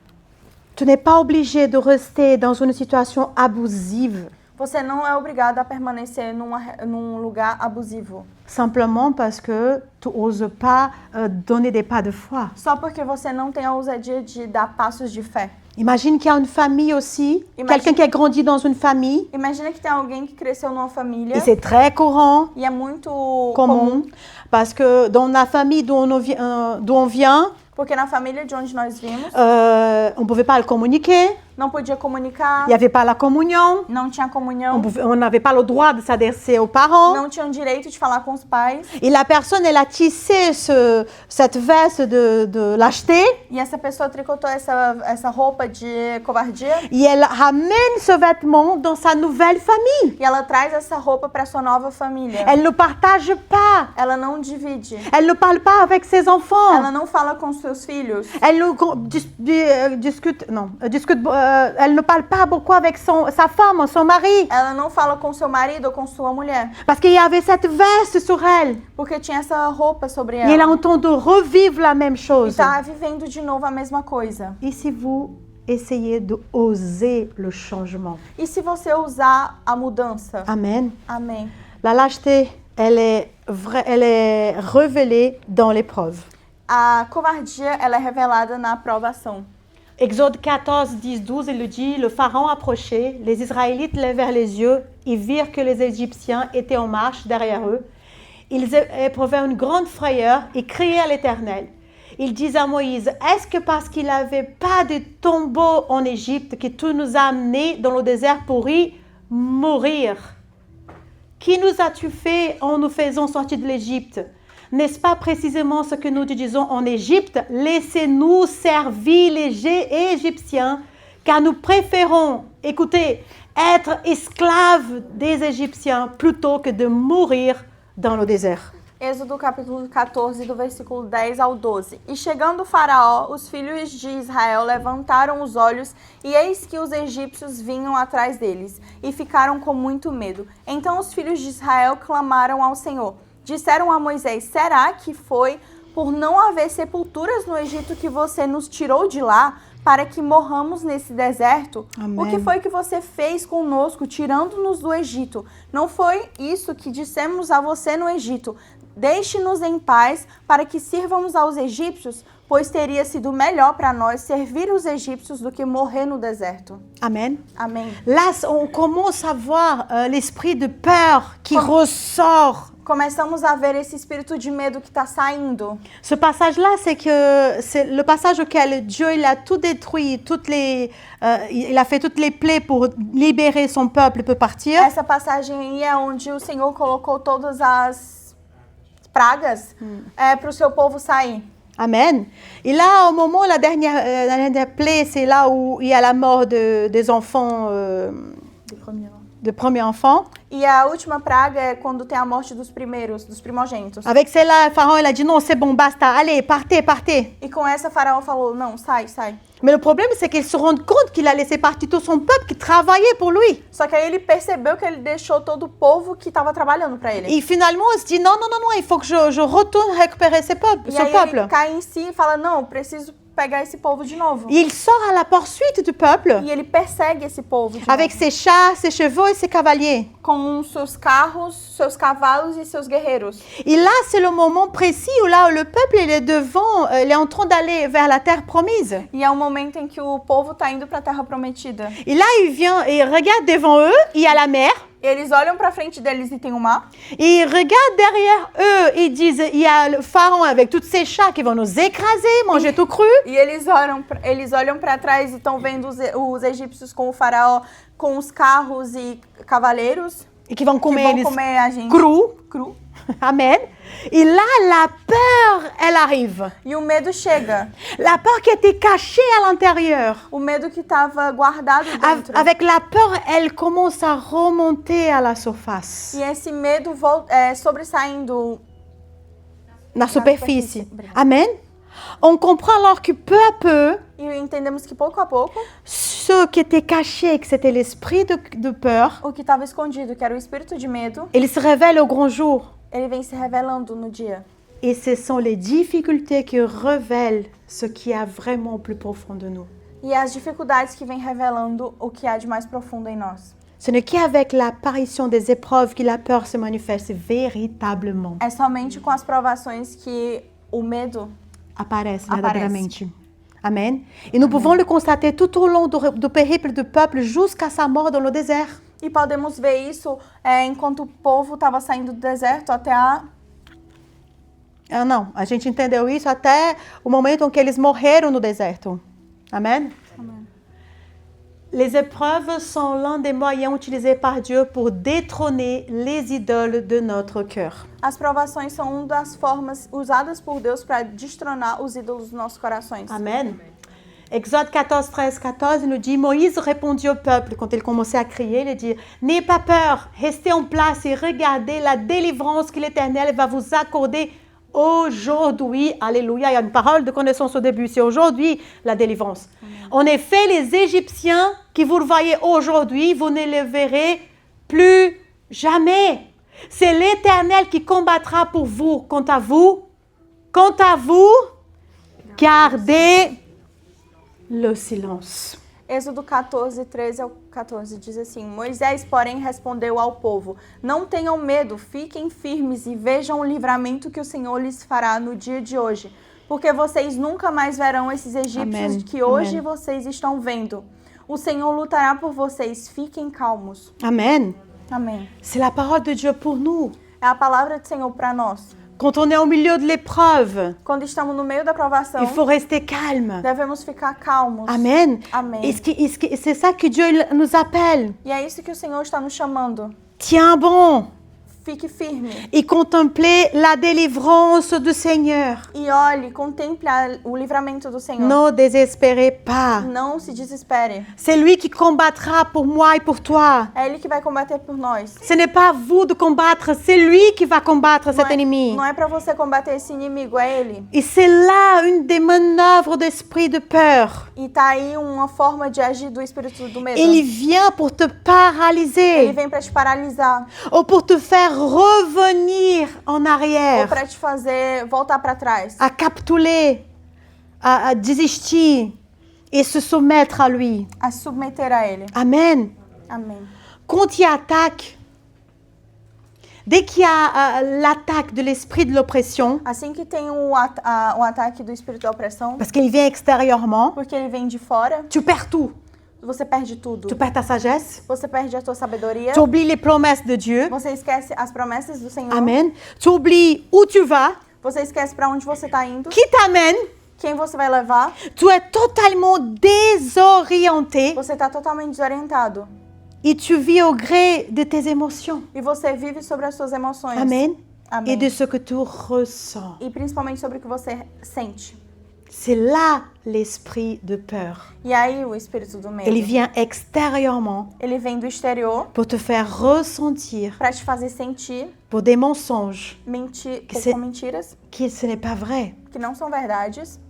Tu n'es pas obligé de rester dans une situation abusive Você não é obrigado a permanecer num lugar abusivo. simplement parce que tu n'oses pas donner des pas de foi. Só porque você não tem a ousadia de dar passos de fé. Imagine qu'il y a une famille aussi, Imagine- quelqu'un qui a grandi dans une famille, Imagina que tem alguém que cresceu numa família et c'est très courant, e é muito commun, parce que dans la famille d'où on vient, porque na família de onde nós vimos, on ne pouvait pas le communiquer, não podia comunicar, il n'y avait pas la communion, não tinha comunhão, on n'avait pas le droit de s'adresser aux parents. não tinham direito de falar com os pais. Et la personne, elle a tissé cette veste de lâcheté E essa pessoa tricotou essa roupa de covardia et elle ramène ce vêtement dans sa nouvelle famille. e ela traz essa roupa para sua nova família. Elle ne partage pas. Ela não divide. Elle ne parle pas avec ses enfants. Ela não fala com seus filhos. Elle elle ne parle pas beaucoup avec sa femme, son mari. Ela não fala com seu marido ou com sua mulher. Parce qu'il y avait cette veste sur elle. Porque tinha essa roupa sobre Et elle est ela. en train de revivre la même E chose. tá vivendo de novo a mesma coisa. Et si vous essayez de oser le changement? E se você usar a mudança? Amen. Amém. La lâcheté, elle est révélée dans l'épreuve. A covardia, ela é revelada na aprovação. Exode 14, 10, 12, il le dit, le pharaon approchait, les Israélites levèrent les yeux, ils virent que les Égyptiens étaient en marche derrière eux. Ils éprouvaient une grande frayeur et criaient à l'Éternel. Ils disent à Moïse, est-ce que parce qu'il n'y avait pas de tombeau en Égypte que tu nous as amenés dans le désert pour y mourir? Qui nous as-tu fait en nous faisant sortir de l'Égypte? N'est-ce pas précisément ce que nous te disons en Égypte? Laissez-nous servir les Égyptiens, car nous préférons, écoutez, être esclaves des Égyptiens plutôt que de mourir dans le désert. Êxodo capítulo 14, do versículo 10 ao 12. E chegando o faraó, os filhos de Israel levantaram os olhos, e eis que os egípcios vinham atrás deles, e ficaram com muito medo. Então os filhos de Israel clamaram ao Senhor. Disseram a Moisés, será que foi por não haver sepulturas no Egito que você nos tirou de lá, para que morramos nesse deserto? Amém. O que foi que você fez conosco, tirando-nos do Egito? Não foi isso que dissemos a você no Egito. Deixe-nos em paz para que sirvamos aos egípcios, pois teria sido melhor para nós servir os egípcios do que morrer no deserto. Amen. Amém. Là, on commence à voir l'esprit de peur qui ressort. Começamos a ver esse espírito de medo que está saindo. Ce passage-là, c'est le passage auquel Dieu il a tout détruit, il a fait toutes les plaies pour libérer son peuple pour partir. Essa passagem aí é onde o Senhor colocou todas as pragas para o seu povo sair. Amen. Et là, au moment, la dernière plaie, c'est là où il y a la mort des enfants, de premiers enfants. E a última praga é quando tem a morte dos primogênitos. Avec celle-là, Pharaon, il a dit non, c'est bon, basta, allez, partez, partez. E com essa, Faraó falou, não, sai. Mais le problème, c'est qu'il se rend compte qu'il a laissé partir tout son peuple qui travaillait pour lui. Só que aí ele percebeu que ele deixou todo o povo que estava trabalhando para ele. Et finalement, il se dit non, il faut que je retourne récupérer ce E aí peuple. ele cai em si e fala, não, preciso pegar esse povo de novo. Et il sort à la poursuite du peuple E ele persegue esse povo de avec novo, ses chars, ses chevaux et ses cavaliers. com seus carros, seus cavalos e seus guerreiros. Et là, c'est le moment précis où là, le peuple il est devant, il est en train d'aller vers la terre promise. E é o momento em que o povo está indo para a Terra Prometida. Et là, il vient et il regarde devant eux, il y a la mer. Eles olham para frente deles e tem o mar. Et ils regardent derrière eux, ils disent, il y a le pharaon avec tous ses chats qui vont nous écraser, manger tout cru. E eles olham para trás e estão vendo os egípcios com o faraó, com os carros e cavaleiros Et qui vont que comer, vão comer a gente cru. Amen. Et là, la peur, elle arrive. E o medo chega. La peur qui était cachée à l'intérieur. O medo que estava guardado dentro. Avec la peur, elle commence à remonter à la surface. E esse medo sobressaindo na superfície. Obrigada. Amen. On comprend alors que peu à peu, E entendemos que pouco a pouco, ce qui était caché, que c'était l'esprit de peur, o que estava escondido, que era o espírito de medo, il se révèle au grand jour. ele vem se revelando no dia. Et ce sont les difficultés qui révèlent ce qui est vraiment au plus profond de nous. E as dificuldades que vêm revelando o que há de mais profundo em nós. Ce n'est qu'avec l'apparition des épreuves que la peur se manifeste véritablement. É somente com as provações que o medo Apparaissent Apparaissent. verdaderamente. Amen. Et nous pouvons le constater tout au long du périple du peuple jusqu'à sa mort dans le désert. E podemos ver isso enquanto o povo estava saindo do deserto até a... Ah, não, a gente entendeu isso até o momento em que eles morreram no deserto. Amen. Amém. Les épreuves sont l'un des moyens utilisés par Dieu pour détrôner les idoles de notre cœur. As provações são uma das formas usadas por Deus para destronar os ídolos dos nossos corações. Amen. Exode 14, 13, 14 nous dit, Moïse répondit au peuple quand il commençait à crier, il dit, n'ayez pas peur, restez en place et regardez la délivrance que l'Éternel va vous accorder aujourd'hui. Alléluia, il y a une parole de connaissance au début, c'est aujourd'hui la délivrance. En effet, les Égyptiens que vous le voyez aujourd'hui, vous ne les verrez plus jamais. C'est l'Éternel qui combattra pour vous. Quant à vous, gardez le silence. Êxodo 14, 13 ao 14 diz assim: Moisés, porém, respondeu ao povo: Não tenham medo, fiquem firmes e vejam o livramento que o Senhor lhes fará no dia de hoje. Porque vocês nunca mais verão esses egípcios Amém. que hoje Amém. vocês estão vendo. O Senhor lutará por vocês, fiquem calmos. Amen. Amém. C'est la parole de Dieu pour nous. É a palavra do Senhor para nós. Quand on est au milieu de l'épreuve, Quando estamos no meio da provação, il faut rester calme. devemos ficar calmos. Amen. Amém. C'est ça que Dieu nous appelle. E é isso que o Senhor está nos chamando. Tiens bon Fique firme et contemplez la délivrance du Seigneur. e olhe, contemple o livramento do Senhor. Ne désespérez pas. Não se desespere. C'est lui qui combattra pour moi et pour toi. É Ele que vai combater por nós. Ce n'est pas à vous de combattre, c'est lui qui va combattre cet ennemi. Não é para você combater esse inimigo, é Ele. Et c'est là une des manœuvres d'esprit de peur. E tá aí uma forma de agir do espírito do medo. Il vient pour te Ele paralyser vem para te paralisar ou pour te faire revenir en ou arrière, para te fazer voltar para trás, à capituler, à désister et se soumettre à lui. a se submeter a Ele. Amen. Amém. Quand il attaque, dès qu'il y a l'attaque de l'esprit de l'oppression, Assim que tem o ataque do espírito da opressão, parce qu'il vient extérieurement, porque ele vem de fora, tu perds tout. você perde tudo. Tu perds ta sagesse, Você perde a tua sabedoria, tu oublies les promesses de Dieu. você esquece as promessas do Senhor, Amen. Tu oublies où tu vas, você esquece para onde você está indo, qui t'amène. quem você vai levar, Tu es totalement désorienté você está totalmente desorientado. et tu vis au gré de tes émotions. E você vive sobre as suas emoções. Amen. Amém. Et de ce que tu ressens. E principalmente sobre o que você sente. C'est là l'esprit de peur. E aí o espírito do medo, Il vient extérieurement ele vem do exterior pour te faire ressentir para te fazer sentir pour des mensonges com mentiras que ce n'est pas vrai. que não são verdades.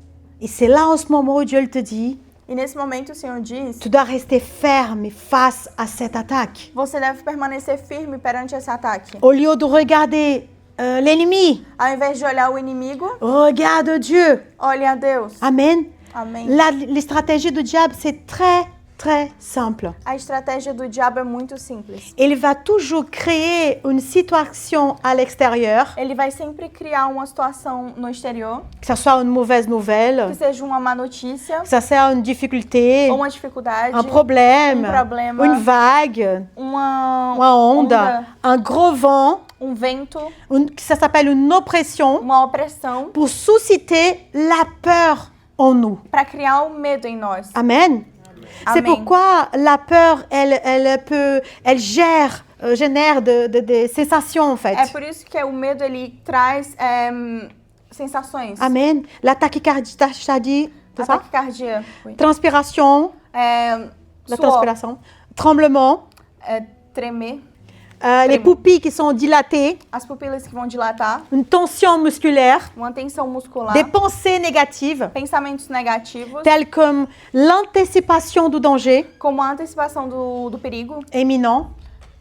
Et c'est là en ce moment où Dieu te dit, E nesse momento o Senhor diz, tu dois rester ferme face à cette attaque. você deve permanecer firme perante esse ataque. Au lieu de regarder l'ennemi, Ao invés de olhar o inimigo, regarde Dieu. olhe a Deus. Amen. Amém. Les stratégies du diable, c'est très simple. A estratégia do diabo é muito simples. Il va toujours créer une situation à l'extérieur, Ele vai sempre criar uma situação no exterior, que ce soit une mauvaise que nouvelle, seja uma má notícia, que ce soit une difficulté, ou uma dificuldade, un problème, problema, une vague, uma uma onda, un gros vent, vento, que ça s'appelle une oppression, uma opressão, pour susciter la peur en nous. para criar o medo em nós. Amen. C'est Amen. pourquoi la peur, elle génère des sensations en fait. É por isso que o medo ele traz sensações. Amen. L'attaque cardiaque, c'est ça? Ataque cardíaco, Transpiration, la suor, transpiration, tremblement, tremer, les pupilles qui sont dilatées, as pupilas que vão dilatar, une tension musculaire, uma tensão muscular, des pensées négatives, pensamentos negativos, telles comme l'anticipation du danger como a antecipação do perigo imminent.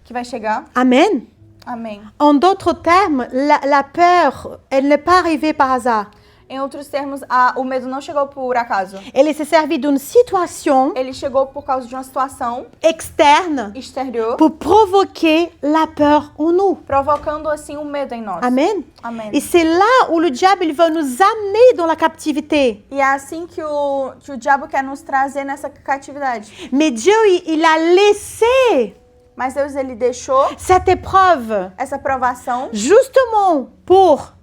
que vai chegar. Amen. Amém. En d'autres termes, la peur, elle n'est pas arrivée par hasard. Em outros termos, o medo não chegou por acaso. Elle s'est servie d'une situation Ele chegou por causa de uma situação externe exterior, pour provoquer la peur en nous. provocando assim o medo em nós. Amen. Amém. Et c'est là où le diable il va nous amener dans la captivité. E é assim que o diabo quer nos trazer nessa catividade. Mais Dieu, il a laissé Mas Deus, ele deixou cette épreuve essa provação justement pour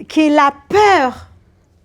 que la peur,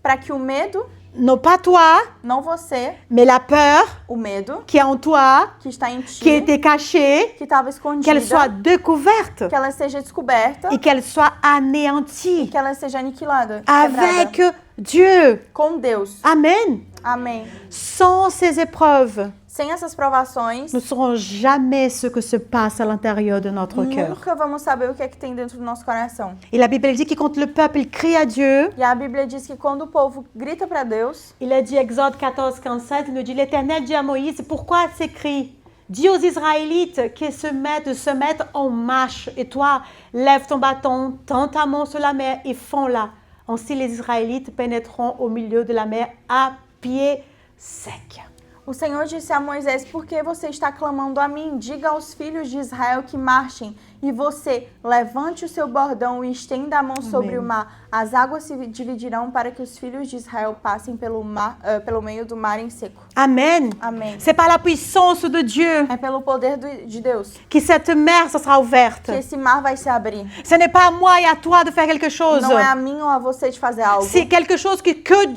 para que o medo, non pas toi, não você, mais la peur o medo qui est en toi, que está em ti, qui était cachée, que estava qu'elle escondida, soit découverte que ela seja descoberta et qu'elle soit e anéantie que ela seja aniquilada, avec quebrada. Dieu. Com Deus. Amen. Amém. Sans ces épreuves, Sem essas provações, nous ne saurons jamais ce que se passe à l'intérieur de notre cœur. nunca vamos saber o que é que tem dentro do nosso coração. Et la Bible dit que quand le peuple il crie à Dieu, E a Bíblia diz que quando o povo grita para Deus, il a dit Exode 14, 15, il nous dit l'Éternel dit à Moïse, pourquoi ces cris? Dis aux Israélites qu'ils se mettent en marche. Et toi, lève ton bâton, tends ta main sur la mer et fonds-la. Ainsi les Israélites pénétreront au milieu de la mer à pied sec. o Senhor disse a Moisés: por que você está clamando a mim? Diga aos filhos de Israel que marchem. E você, levante o seu bordão e estenda a mão sobre o mar. As águas se dividirão para que os filhos de Israel passem pelo meio do mar em seco. Amen. Amém. C'est par la puissance de Dieu É pelo poder de Deus que cette mer ça sera ouverte. que esse mar vai se abrir. Ce n'est pas à moi et à toi de faire quelque chose. Não é a mim ou a você de fazer algo. C'est quelque chose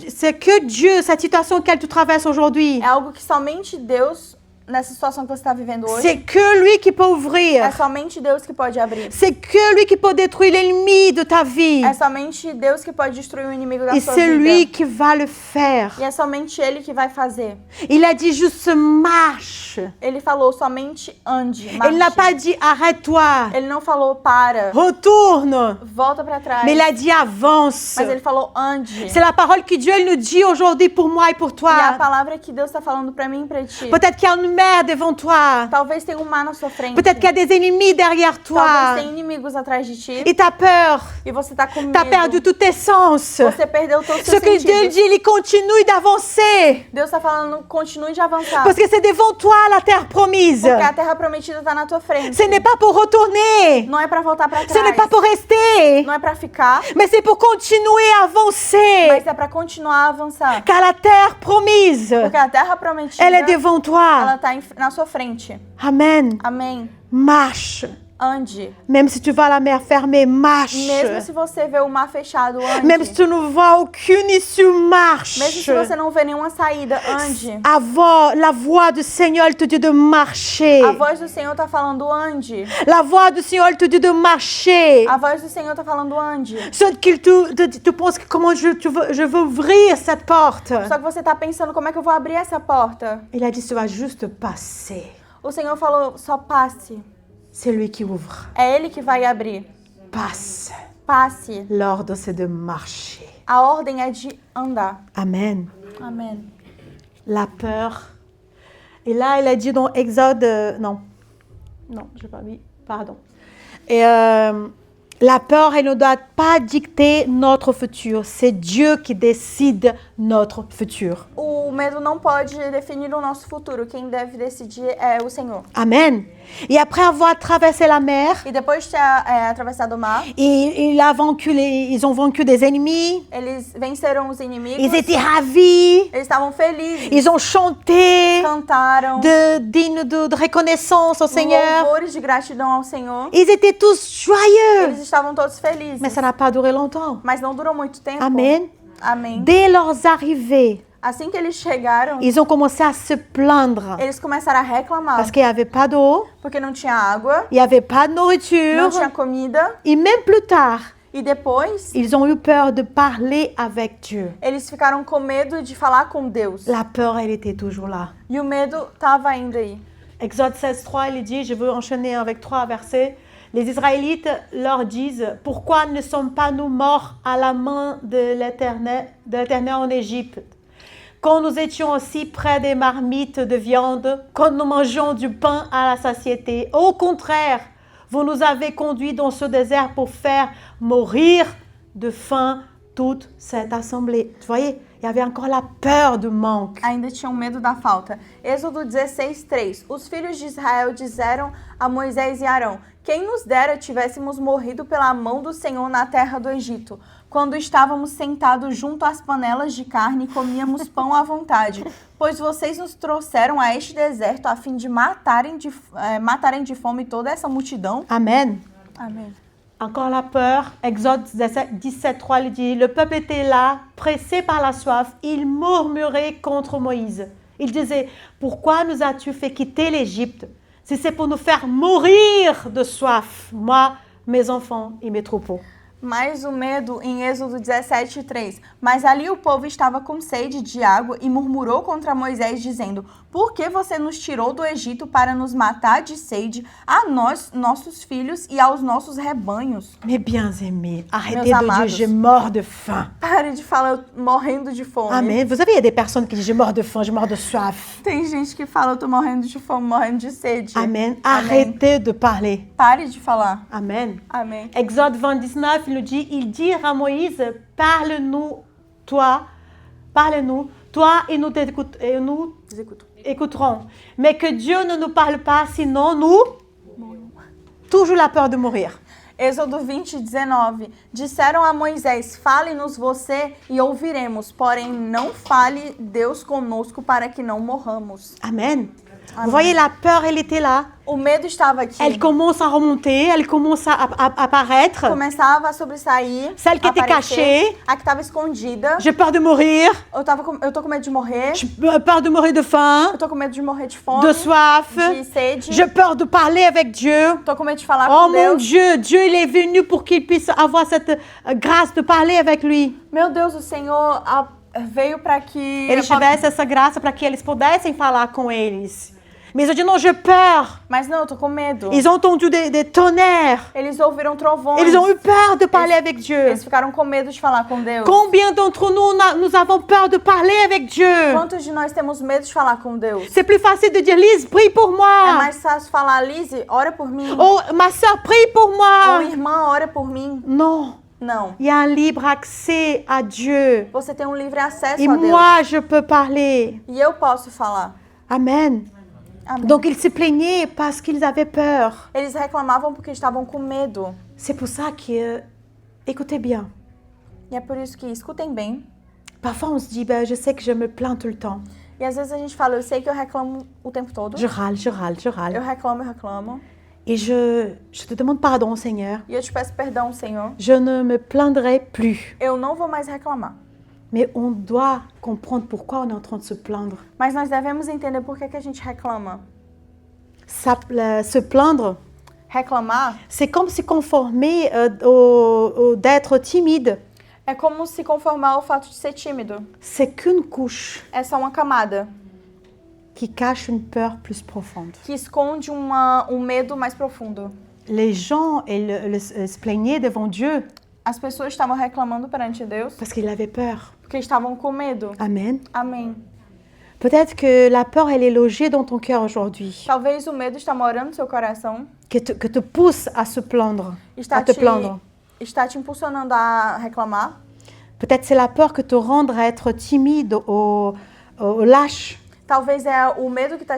c'est que Dieu, cette situation auquel tu traverses aujourd'hui. É algo que somente Deus, nessa situação que você está vivendo hoje, C'est que lui qui peut ouvrir. é somente Deus que pode abrir. C'est que lui qui peut détruire l'ennemi de ta vie. É somente Deus que pode destruir o inimigo da Et sua c'est vida. lui qui va le faire. E é somente Ele que vai fazer. Il a dit juste marche. Ele falou somente ande, Il n'a marche. pas dit arrête-toi, Ele não falou para, retourne. volta para trás. Mais il a dit avance. Mas ele falou ande. C'est la parole que Dieu nous dit aujourd'hui pour moi et pour E a toi. palavra que Deus está falando para mim e para ti. Peut-être qu'il y a une mer devant toi. Talvez tenha um mar na sua frente. Peut-être qu'il y a des ennemis derrière toi. Talvez tenha inimigos atrás de ti. Et tu as peur. E você tá com Tu as perdu medo. tous tes sens. Você perdeu todos os Ce seus que Dieu sentidos. dit, il continue d'avancer. Deus está falando, continue de avançar. Parce que c'est devant toi la terre promise. Porque a terra prometida está na tua frente. Ce n'est pas pour retourner. Não é para voltar para Ce n'est trás. pas pour rester. Não é para ficar, Mais c'est pour continuer à avancer. mas é para continuar a avançar. Car la terre promise, Porque a terra prometida, elle est devant ela toi. está na sua frente. Amen. Amém. Marche. Ande. Même si tu vois la mer fermée, marche. Mesmo se você vê o mar fechado, ande. Même si tu ne vois aucune issue, marche. Mesmo se você não vê nenhuma saída, ande. La voix du Seigneur, elle te dit de marcher. A voz do Senhor está falando ande. La voix du Seigneur, elle te dit de marcher. A voz do Senhor está falando ande. Sauf que tu penses que comment je veux ouvrir cette porte. Só que você está pensando, como é que eu vou abrir essa porta? Il a dit, tu vas juste passer. O Senhor falou, só passe. C'est lui qui ouvre. É Ele que vai abrir. Passe. Passe. L'ordre, c'est de marcher. A ordem é de andar. Amen. Amém. La peur. Et là, il a dit dans Exode... non, je n'ai pas mis. Pardon. Et la peur, elle ne doit pas dicter notre futur. C'est Dieu qui décide notre futur. O medo não pode definir o nosso futuro. Quem deve decidir é o Senhor. Amen. Et après avoir traversé la mer, E depois de ter atravessado o mar, ils ont vaincu des ennemis. eles venceram os inimigos. Ils étaient ravis. Eles estavam felizes. Ils ont chanté Cantaram dignes de reconnaissance au Seigneur. louvores de gratidão ao Senhor. Ils étaient tous joyeux. Eles estavam todos felizes. Mais ça n'a pas duré longtemps. Mas não durou muito tempo. Amen. Amém. Dès leurs arrivées, Assim que eles chegaram, ils ont commencé à se plaindre eles começaram a reclamar. parce qu'il n'y avait pas d'eau, Porque não tinha água, il n'y avait pas de nourriture. não tinha comida. Et même plus tard, E depois, ils ont eu peur de parler avec Dieu. eles ficaram com medo de falar com Deus. La peur, elle était toujours là. E o medo estava ainda aí. Exode 16, 3, il dit, je veux enchaîner avec 3 versets. les Israélites leur disent, pourquoi ne sommes pas nous morts à la main de l'Éternel en Égypte? Quand nous étions aussi près des marmites de viande, quand nous mangeons du pain à la satiété. Au contraire, vous nous avez conduits dans ce désert pour faire mourir de faim toute cette assemblée. Vous voyez, il y avait encore la peur du manque. Ainda tinham medo da falta. Êxodo 16:3. Os filhos de Israel disseram a Moisés e Arão: quem nos dera tivéssemos morrido pela mão do Senhor na terra do Egito, quando estávamos sentados junto às panelas de carne e comíamos pão à vontade, pois vocês nos trouxeram a este deserto a fim de matarem de fome toda essa multidão. Amen. Amém. Encore la peur. Exode 17:3 lui dit, le peuple était là, pressé par la soif. Il murmurait contre Moïse. Il disait, pourquoi nous as-tu fait quitter l'Égypte, si c'est pour nous faire mourir de soif, moi, mes enfants et mes troupeaux. Mais o medo em Êxodo 17:3. Mas ali o povo estava com sede de água e murmurou contra Moisés, dizendo: por que você nos tirou do Egito para nos matar de sede, a nós, nossos filhos e aos nossos rebanhos? Mes bien-aimés, arrêtez Meus de dire amados. j'ai mort de faim. Pare de falar eu morrendo de fome. Amen. Vous savez, il y a des personnes qui disent j'ai mort de faim, j'ai mort de soif. Tem gente que fala eu tô morrendo de fome, morrendo de sede. Amen. Arrêtez de parler. Pare de falar. Amen. Amém. Exode 20:19, il nous dit, ils dirent à Moïse, parle-nous, toi et nous écouterons. Mais que Dieu ne nous parle pas, sinon nous, toujours la peur de mourir. Êxodo 20:19. Disseram a Moisés: fale-nos você e ouviremos, porém não fale Deus conosco para que não morramos. Amen. Vous voyez, la peur, elle était là. O medo estava aqui. Elle commence à remonter, elle commence à apparaître. Começava a sobressair. Celle qui était aparecer. cachée. A que estava escondida. J'ai peur de mourir. Eu tô com medo de morrer. J'ai peur de mourir de faim, Eu tô com medo de morrer de fome. de soif. De sede. J'ai peur de parler avec Dieu. Tô com medo de falar Oh com mon Deus. Dieu, Dieu il est venu pour qu'il puisse avoir cette grâce de parler avec lui. Meu Deus, o Senhor veio para que Ele tivesse essa graça para que eles pudessem falar com eles. Mais ils ont dit non, j'ai peur. Mas não, eu tô com medo. Ils ont entendu des tonnerres. Eles ouviram trovões. Ils ont eu peur de parler avec Dieu. Eles ficaram com medo de falar com Deus. Combien d'entre nous, nous avons peur de parler avec Dieu? Quantos de nós temos medo de falar com Deus? C'est plus facile de dire, Lise, prie pour É moi. mais fácil falar, Lise, ora por mim. Oh, ma soeur, prie pour Ou moi. irmã, ora por mim. Non, Não. il y a un libre accès à Dieu. Você tem um livre acesso Et a Deus. moi, je peux parler. E eu posso falar. Amen. Amém. Donc, ils se plaignaient parce qu'ils avaient peur. Eles reclamavam porque estavam com medo. C'est pour ça que, écoutez bien, E é por isso que, escutem bem, parfois on se dit, ben, je sais que je me plains tout le temps. e às vezes a gente fala, eu sei que eu reclamo o tempo todo. Je râle, je râle, je râle. Eu reclamo. Et je te demande pardon, Seigneur. E eu te peço perdão, Senhor. Je ne me plaindrai plus. Eu não vou mais reclamar. Mais on doit comprendre pourquoi on est en train de se plaindre. Mas nós devemos entender por que a gente reclama. Se plaindre, Reclamar c'est comme se conformer d'être timide. é como se conformar ao fato de ser tímido. C'est qu'une couche É só uma camada qui cache une peur plus profonde. que esconde um medo mais profundo. Les gens se plaignaient devant Dieu As pessoas estavam reclamando perante Deus parce qu'ils avaient peur. porque estavam com medo. Amen. Amém. Peut-être que la peur, elle est logée dans ton cœur aujourd'hui, Talvez o medo está morando no seu coração, que te pousse à se plaindre, à te plaindre. está te impulsionando a reclamar. Peut-être c'est la peur que te rendre à être timide ou lâche. Talvez é o medo que está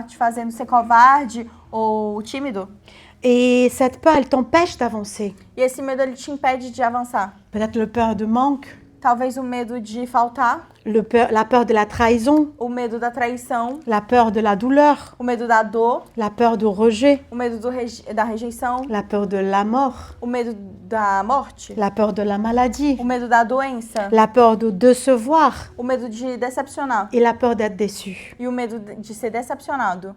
te fazendo ser covarde ou tímido. Et cette peur, elle t'empêche d'avancer. E esse medo ele te impede de avançar. Peut-être le peur de manque, Talvez o medo de faltar, la peur de la trahison, o medo da traição, la peur de la douleur, o medo da dor, la peur du rejet, o medo da rejeição, la peur de la mort, o medo da morte, la peur de la maladie, o medo da doença, la peur de décevoir o medo de decepcionar et la peur d'être déçu. e o medo de ser decepcionado.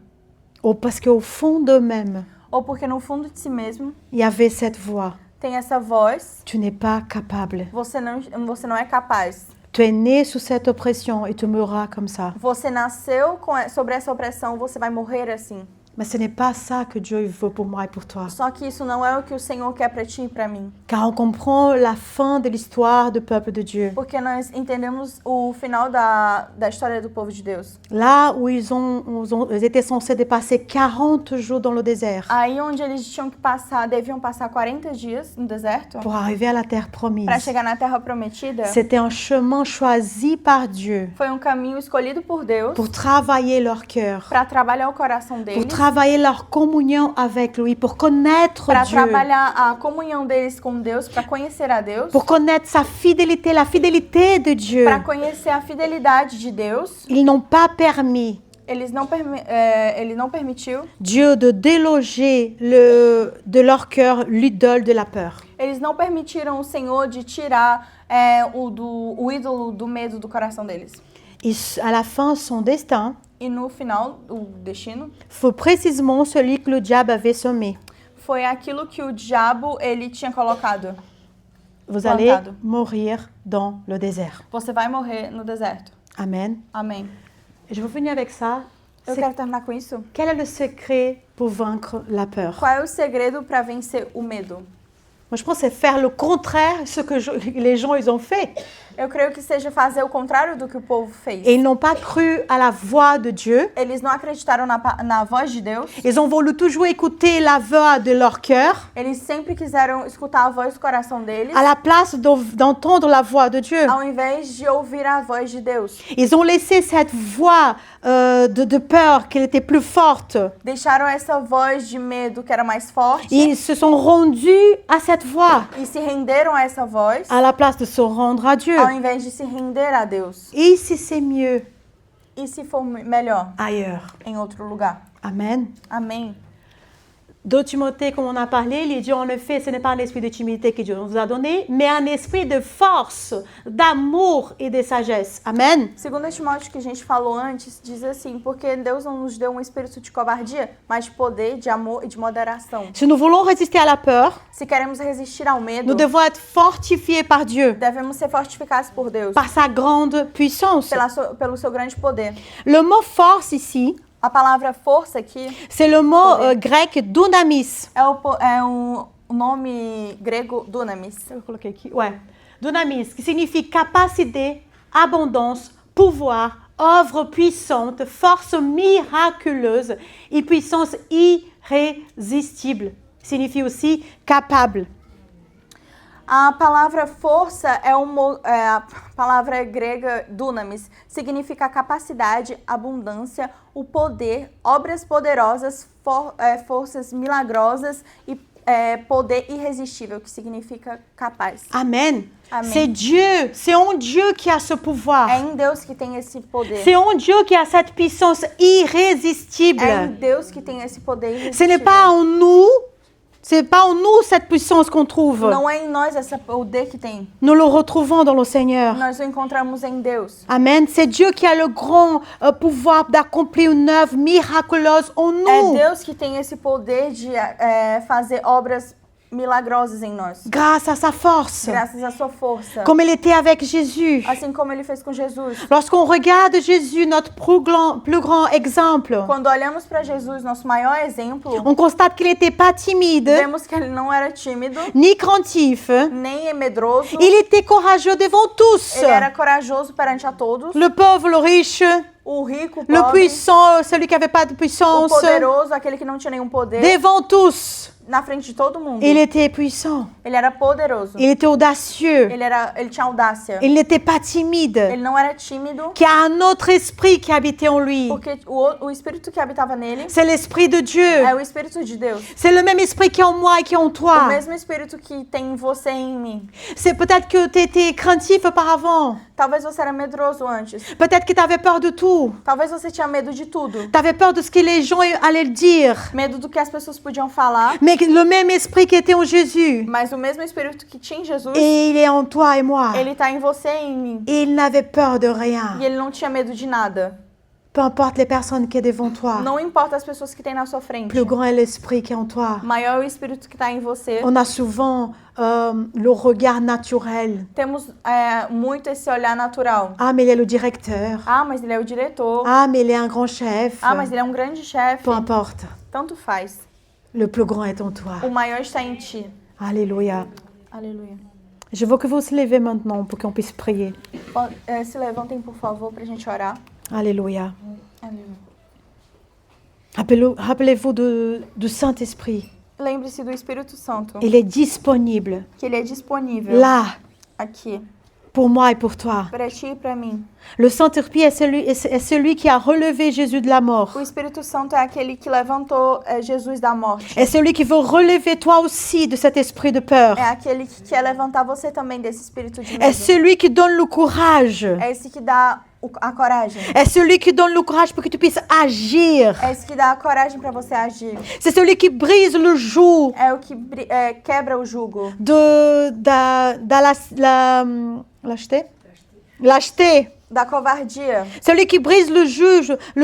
Ou parce qu'au fond d'eux-mêmes, Ou porque no fundo de si mesmo il y avait cette voix. tem essa voz, Tu n'es pas capable. você não é capaz. Tu es né sous cette oppression et tu mourras comme ça. Você nasceu sobre essa opressão, você vai morrer assim. Mais ce n'est pas ça que Dieu veut pour moi et pour toi. Só que isso não é o que o Senhor quer para ti e para mim. Car on comprend la fin de l'histoire du peuple de Dieu. Porque nós entendemos o final da história do povo de Deus. Là où ils étaient censés dépasser 40 jours dans le désert Aí onde eles deviam passar 40 dias no deserto pour arriver à la terre para promise. chegar na terra prometida. C'était un chemin choisi par Dieu Foi um caminho escolhido por Deus pour travailler leur cœur, para trabalhar o coração pour deles, travailler leur communion avec lui, pour connaître para Dieu, trabalhar a comunhão deles com Deus, para conhecer a Deus, pour connaître sa fidélité, la fidélité de Dieu. para conhecer a fidelidade de Deus. Ils n'ont pas permis Ele não permitiu, Dieu de déloger de leur cœur l'idole de la peur. eles não permitiram o Senhor de tirar o ídolo do medo do coração deles. Et à la fin, son destin E no final, o destino fut précisément celui que le diable avait semé. foi aquilo que o diabo ele tinha colocado. Vous allez Plantado. mourir dans le désert. Você vai morrer no deserto. Amen. Amém. Et je veux finir avec ça. Eu C'est- quero terminar com isso. Quel est le secret pour vaincre la peur? Qual é o segredo para vencer o medo? Moi, je pense que c'est faire le contraire de ce que les gens ils ont fait. Eu creio que seja fazer o contrário do que o povo fez. Et ils n'ont pas cru à la voix de Dieu. Eles não acreditaram na voz de Deus. Ils ont voulu toujours écouter la voix de leur cœur Eles sempre quiseram escutar a voz do coração deles, à la place d'entendre la voix de Dieu. ao invés de ouvir a voz de Deus. Ils ont laissé cette voix de peur qu'elle était plus forte. Deixaram essa voz de medo que era mais forte Ils se sont rendus à cette voix e se renderam a essa voz, à la place de se rendre à Dieu. ao invés de se render a Deus. Et si c'est mieux E se for melhor, ailleurs? em outro lugar. Amen. Amém. 2 Timothée, comme on a parlé, il dit en effet, ce n'est pas un esprit de timidité que Dieu nous a donné, mais un esprit de force, d'amour et de sagesse. Amen. Segundo Timóteo, que a gente falou antes, diz assim, porque Deus não nos deu um espírito de covardia, mas de poder, de amor e de moderação. Si nous voulons résister à la peur, Se queremos resistir ao medo, nous devons être fortifiés par Dieu, devemos ser fortificados por Deus, par sa grande puissance. pelo seu grande poder. Le mot force ici, A palavra força aqui c'est le mot grec dunamis. é o nome grego dunamis. Je vais coloquer ici. Ouais. Dunamis, qui signifie capacité, abondance, pouvoir, œuvre puissante, force miraculeuse et puissance irrésistible. Signifie aussi capable. A palavra força é a palavra grega dunamis, significa capacidade, abundância, o poder, obras poderosas, forças milagrosas e poder irresistível, que significa capaz. Amen. Amen. C'est Dieu, c'est en Dieu qui a ce pouvoir. É em Deus que tem esse poder. C'est en Dieu qui a cette puissance irrésistible. É em Deus que tem esse poder Ce irresistível. n'est pas en nous, c'est pas en nous cette puissance qu'on trouve. Não é em nós esse poder que tem. Nous le retrouvons dans le Seigneur. Nós o encontramos em Deus. Amen. C'est Dieu qui a le grand pouvoir d'accomplir une œuvre miraculeuse en É nous. Deus que tem esse poder de fazer obras milagrosas em nós. Grâce à sa force. Graças à sua força. Comme il était avec Jésus. Assim como ele fez com Jesus. Lorsqu'on regarde Jésus, notre plus grand exemple, Quando olhamos para Jesus, nosso maior exemplo, on constate qu'il n'était pas timide, vemos que ele não era tímido, ni craintif. nem medroso. Il était courageux devant tous. Ele era corajoso perante a todos. Le pauvre, le riche, O rico, o le pobre, puissant, celui qui n'avait pas de o puissance. poderoso, aquele que não tinha nenhum poder, Devant tous, na frente de todo mundo. il était puissant. Ele era poderoso. Il était audacieux. Ele tinha audácia. Il n'était pas timide. Ele não era tímido, Qu'il y a un autre esprit qui habitait en lui. porque o espírito que habitava nele C'est l'esprit de Dieu. é o espírito de Deus. C'est le même esprit qui est en moi et qui est en O toi. mesmo espírito que tem em você e em mim. C'est peut-être que tu étais craintif auparavant. Talvez você era medroso antes. Peut-être que tu avais peur de tout. Talvez você tinha medo de tudo. Tu avais peur de ce que les gens allaient dire. Medo do que as pessoas podiam falar. Mais le même esprit qui était en Jésus, Mas o mesmo espírito que tinha em Jesus, et il est en toi et moi. ele tá em você e em mim. Et il n'avait peur de rien. E ele não tinha medo de nada. Peu importe les personnes qui sont devant toi. Não importa as pessoas que tem na sua frente. Plus grand est l'esprit qui est en toi. Maior é o espírito que tá em você. On a souvent le regard naturel. Temos muito esse olhar natural. Ah, mais il est le directeur. Ah, mas ele é o diretor. Ah, mais il est un grand chef. Ah, mas ele é um grande chefe. Peu importe. Tanto faz. Le plus grand est en toi. O maior está em ti. Alléluia. Aleluia. Je veux que vous vous levez maintenant pour qu'on puisse prier. Se levantem, por favor, para a gente orar. Alléluia. Aleluia. Rappelez-vous du Saint-Esprit. Lembre-se do Espírito Santo, Il est disponible que ele é disponível là aqui, pour moi et pour toi. para ti e para mim. Le Saint-Esprit est celui qui a relevé Jésus de la mort. O Espírito Santo é aquele que levantou Jesus da morte. Est celui qui veut relever toi aussi de cet esprit de peur. É aquele que quer levantar você também desse espírito de Est medo. celui qui donne le courage. É esse que dá a coragem. Est celui qui donne le courage pour que tu puisses agir. É esse que dá a coragem para você agir. C'est celui qui brise le joug É o que quebra o jugo lâcheté. da covardia, Celui qui brise le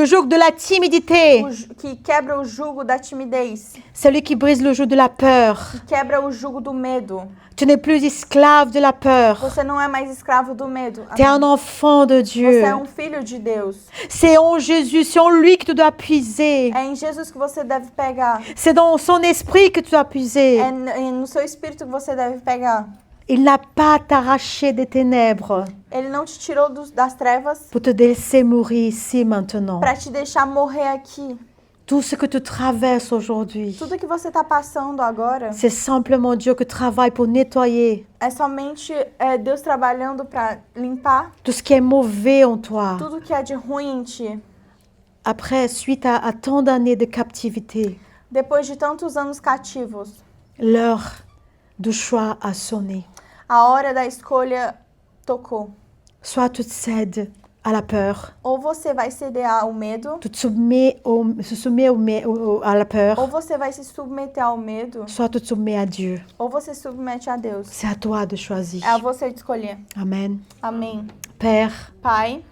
joug de la timidité. que quebra o jugo da timidez, Celui qui brise le joug de la peur. que quebra o jugo do medo. Tu n'es plus esclave de la peur. Você não é mais escravo do medo. Tu es un enfant de Dieu. Você é um filho de Deus. C'est en Jésus, c'est en lui que tu dois puiser. É em Jesus que você deve pegar. C'est dans son esprit que tu dois puiser. É no seu espírito que você deve pegar. Il n'a pas t'arraché des ténèbres Ele não te tirou das trevas pour te laisser mourir ici maintenant. para te deixar morrer aqui. Tout ce que tu traverses aujourd'hui, Tudo que você está passando agora c'est simplement Dieu qui travaille pour nettoyer é somente Deus trabalhando para limpar tout ce qui est mauvais en toi. tudo que é de ruim em ti. Après, suite à tant d'années de captivité, Depois de tantos anos cativos, l'heure du choix a sonné. a hora da escolha tocou. Soit tu cèdes à la peur, Ou você vai ceder ao medo, tu te soumets, à la ou peur, você vai se submeter ao medo, soit tu te soumets à Dieu. ou você se submete a Deus. C'est à toi de choisir. É a você de escolher. Amen. Amém. Père, Pai,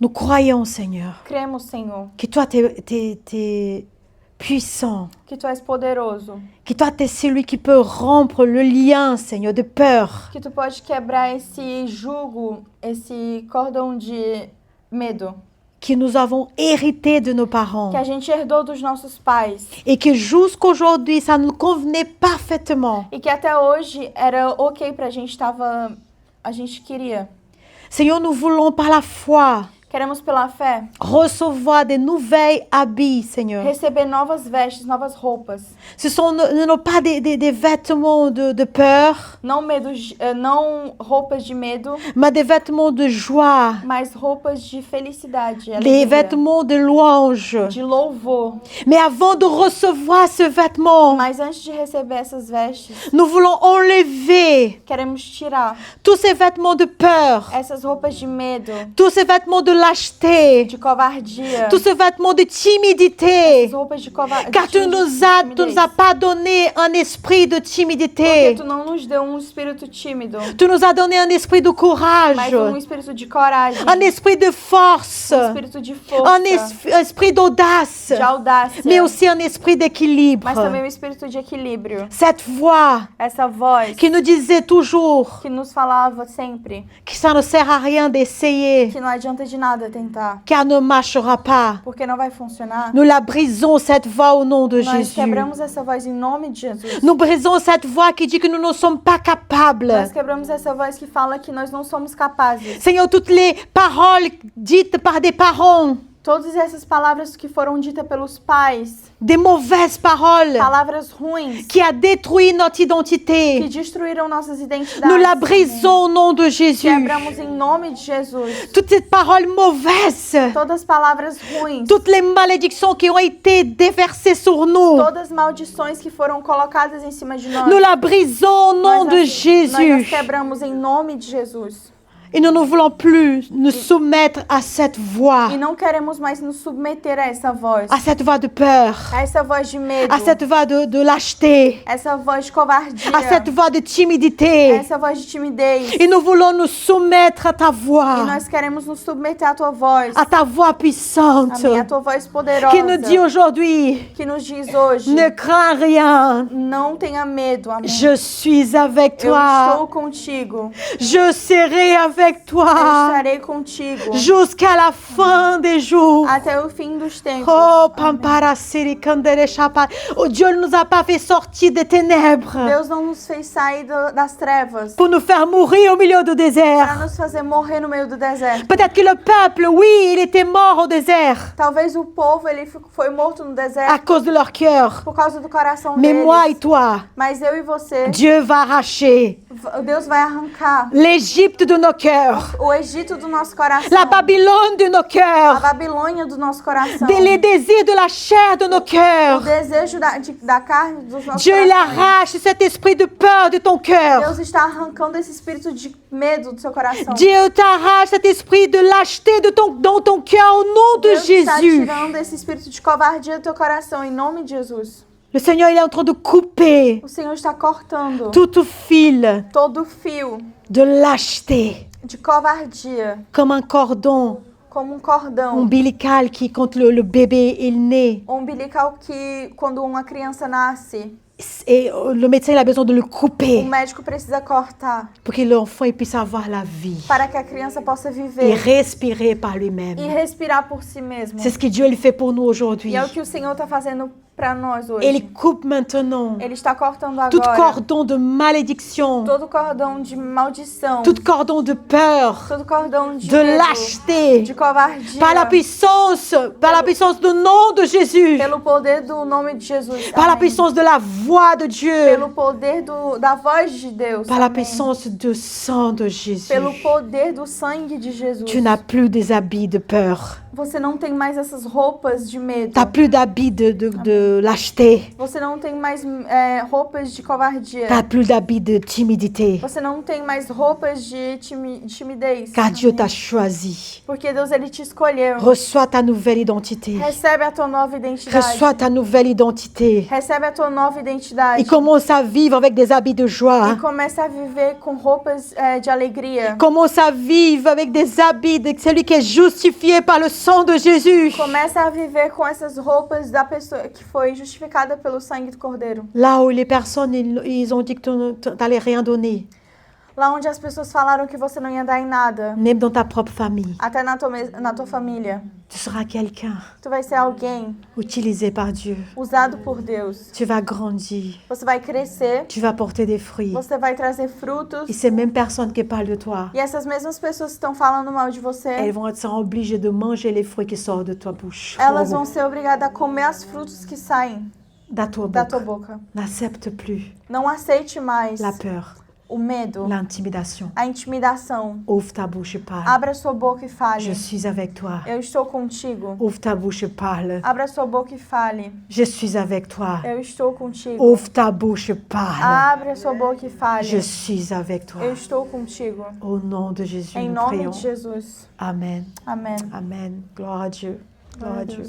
nous croyons, Seigneur, cremos, Senhor, que toi, t'es puissant, que Tu és poderoso, que toi, t'es celui qui peut rompre le lien, Seigneur, de peur. que Tu pode quebrar esse jugo, esse cordão de medo Que nous avons hérité de nos parents que a gente herdou dos nossos pais et que jusqu'aujourd'hui, ça nous convenait parfaitement. e que até hoje era ok pra gente, a gente queria. Seigneur, nous voulons par la foi Queremos pela fé recevoir des nouvelles habits, Seigneur. receber novas vestes, novas roupas. Ce ne pas des vêtements de peur, Não não roupas de medo, mais des vêtements de joie, mas roupas de felicidade, des alegria, vêtements de louange. de louvor. Mais avant de recevoir ce vêtement, Mas antes de receber essas vestes, nous voulons enlever queremos tirar tous ces vêtements de peur, essas roupas de medo, tous ces vêtements de lâcheté, de covardia, tous ces vêtements de timidité. essas roupas de covardia. Car tu nous as pas donné un esprit de Porque timidité. tu não nos deu um espírito tímido, Tu nous as donné un esprit de courage, mas um espírito de coragem, un esprit de force, um espírito de força, un esprit d'audace, de audácia, mais aussi un esprit d'équilibre. mas também um espírito de equilíbrio. Cette voix Essa voz qui nous disait toujours que nos falava sempre que ça ne sert à rien d'essayer, que não adianta de nada tentar, car ne marchera pas. porque não vai funcionar. Nous la brisons, cette voix, au nom de Nós Jésus. quebramos essa voz em nome de Jesus. Nous brisons cette voix qui dit que nous ne sommes pas capables. Nós quebramos essa voz que fala que nós não somos capazes. Seigneur, toutes les paroles dites par des parents, Todas essas palavras que foram ditas pelos pais, des mauvaises paroles palavras ruins, qui a détruit notre que identité, destruíram nossas identidades, nous la brisons au nom de Jésus. quebramos em nome de Jesus. Toutes ces paroles mauvaises, Todas as palavras ruins, toutes les malédictions qui ont été déversées sur nous, todas as maldições que foram colocadas em cima de nós, nous la brisons au nom de nós Jésus. quebramos em nome de Jesus. Et nous ne voulons plus nous soumettre à cette voix, E não queremos mais nos submeter a essa voz, à cette voix de peur, a essa voz de medo, à cette voix de lâcheté, essa voz de covardia, à cette voix de timidité. essa voz de timidez. Et nous voulons nous soumettre à ta E voix, nós queremos nos submeter à tua voz, à ta voix puissante, amém, a tua voz poderosa, qui nous dit aujourd'hui, que nos diz hoje, ne crains rien, não tenha medo, amém. je suis avec Eu toi, estou contigo, je serai avec avec Eu toi estarei contigo jusqu'à la fin des jours. até o fim dos tempos. Oh, Amém. pampara siri kandere chapa. Oh, Dieu ne nous a pas fait sortir des ténèbres Deus não nos fez sair das trevas pour nous faire mourir au milieu du para désert. nos fazer morrer no meio do deserto. Peut-être que le peuple, oui, il était mort au désert Talvez o povo ele foi morto no à deserto cause de leur cœur. por causa do coração Mais deles. moi et toi, Mas eu e você, Dieu va arracher Deus vai arrancar l'Égypte de nos cœurs, o Egito do nosso coração, la Babylone de nos a cœurs, Babilônia do nosso coração, les désirs de la chair de nos o cœurs. desejo da carne dos nossos Dieu, il corações. arrache cet esprit de peur de ton cœur. Deus está arrancando esse espírito de medo do seu coração. Dieu t'arrache cet esprit de lâcheté dans ton cœur au nom de Deus está Jésus. tirando esse espírito de covardia do teu coração em nome de Jesus. Le Seigneur, il est en train de couper O Senhor está cortando tout fil todo fio de lâcheté, de covardia, comme un cordon como cordão ombilical qui, quand le bébé est né, umbilical que quando uma criança nasce, et le médecin il a besoin de le o couper médico precisa cortar pour que l'enfant il puisse avoir la vie para que a criança possa et viver respirer par lui-même. e respirar por si mesmo. C'est ce que Dieu il fait pour nous aujourd'hui. E é o que o Senhor está fazendo para nós hoje. Il coupe maintenant Ele está cortando tout agora cordon de malédiction, todo cordão de maldição, tout cordon de peur, todo cordão de de medo, lâcheté, de covardia, par la puissance du nom de Jésus, pelo poder do nome de Jesus, par la amém. puissance de la voix de Dieu, Pelo poder da voz de Deus, par la amém. puissance du sang de Jésus. Pelo poder do sangue de Jesus. Tu n'as plus des habits de peur, Você não tem mais essas roupas de medo. tu n'as plus d'habits de lâcheté, Você não tem mais roupas de covardia. tu n'as plus d'habits de timidité, Você não tem mais roupas de timidez. car Dieu t'a choisi. Porque Deus ele te escolheu. Reçois ta nouvelle identité. Recebe a tua nova identidade. Reçois ta nouvelle identité. Recebe a tua nova identidade. Et commence à vivre avec des habits de joie. E começa a viver com roupas de alegria. Commence à vivre avec des habits de celui qui est justifié par le sang de Jésus. Começa a viver com essas roupas da pessoa que foi justificada pelo sangue do Cordeiro. Là où les personnes, ils ont dit que tu n'allais rien donner, Lá onde as pessoas falaram que você não ia dar em nada. même dans ta propre famille, Até na tua família. tu seras quelqu'un Tu vai ser alguém utilisé par Dieu. usado por Deus. Tu vas grandir, Você vai crescer. tu vas porter des fruits. Você vai trazer frutos. Et ces mêmes personnes qui parlent de toi, E essas mesmas pessoas que estão falando mal de você, elles vont être obligées de manger les fruits qui sortent de ta bouche. elas vão ser obrigadas a comer os frutos que saem Da tua da tua boca. boca. N'accepte plus Não aceite mais la peur, o medo, l'intimidation. a intimidação. Ouvre ta bouche et parle. Abra sua boca e fale. Je suis avec toi. Eu estou contigo. Ouvre ta bouche et parle. Abra sua boca e fale. Je suis avec toi. Eu estou contigo. Ouvre ta bouche et parle. Abra sua boca e fale. Je suis avec toi. Eu estou contigo. Au nom de Jésus, Em nous nome prions. de Jesus. Amen. Amém. Amen. Gloire à Dieu. Gloire à Dieu.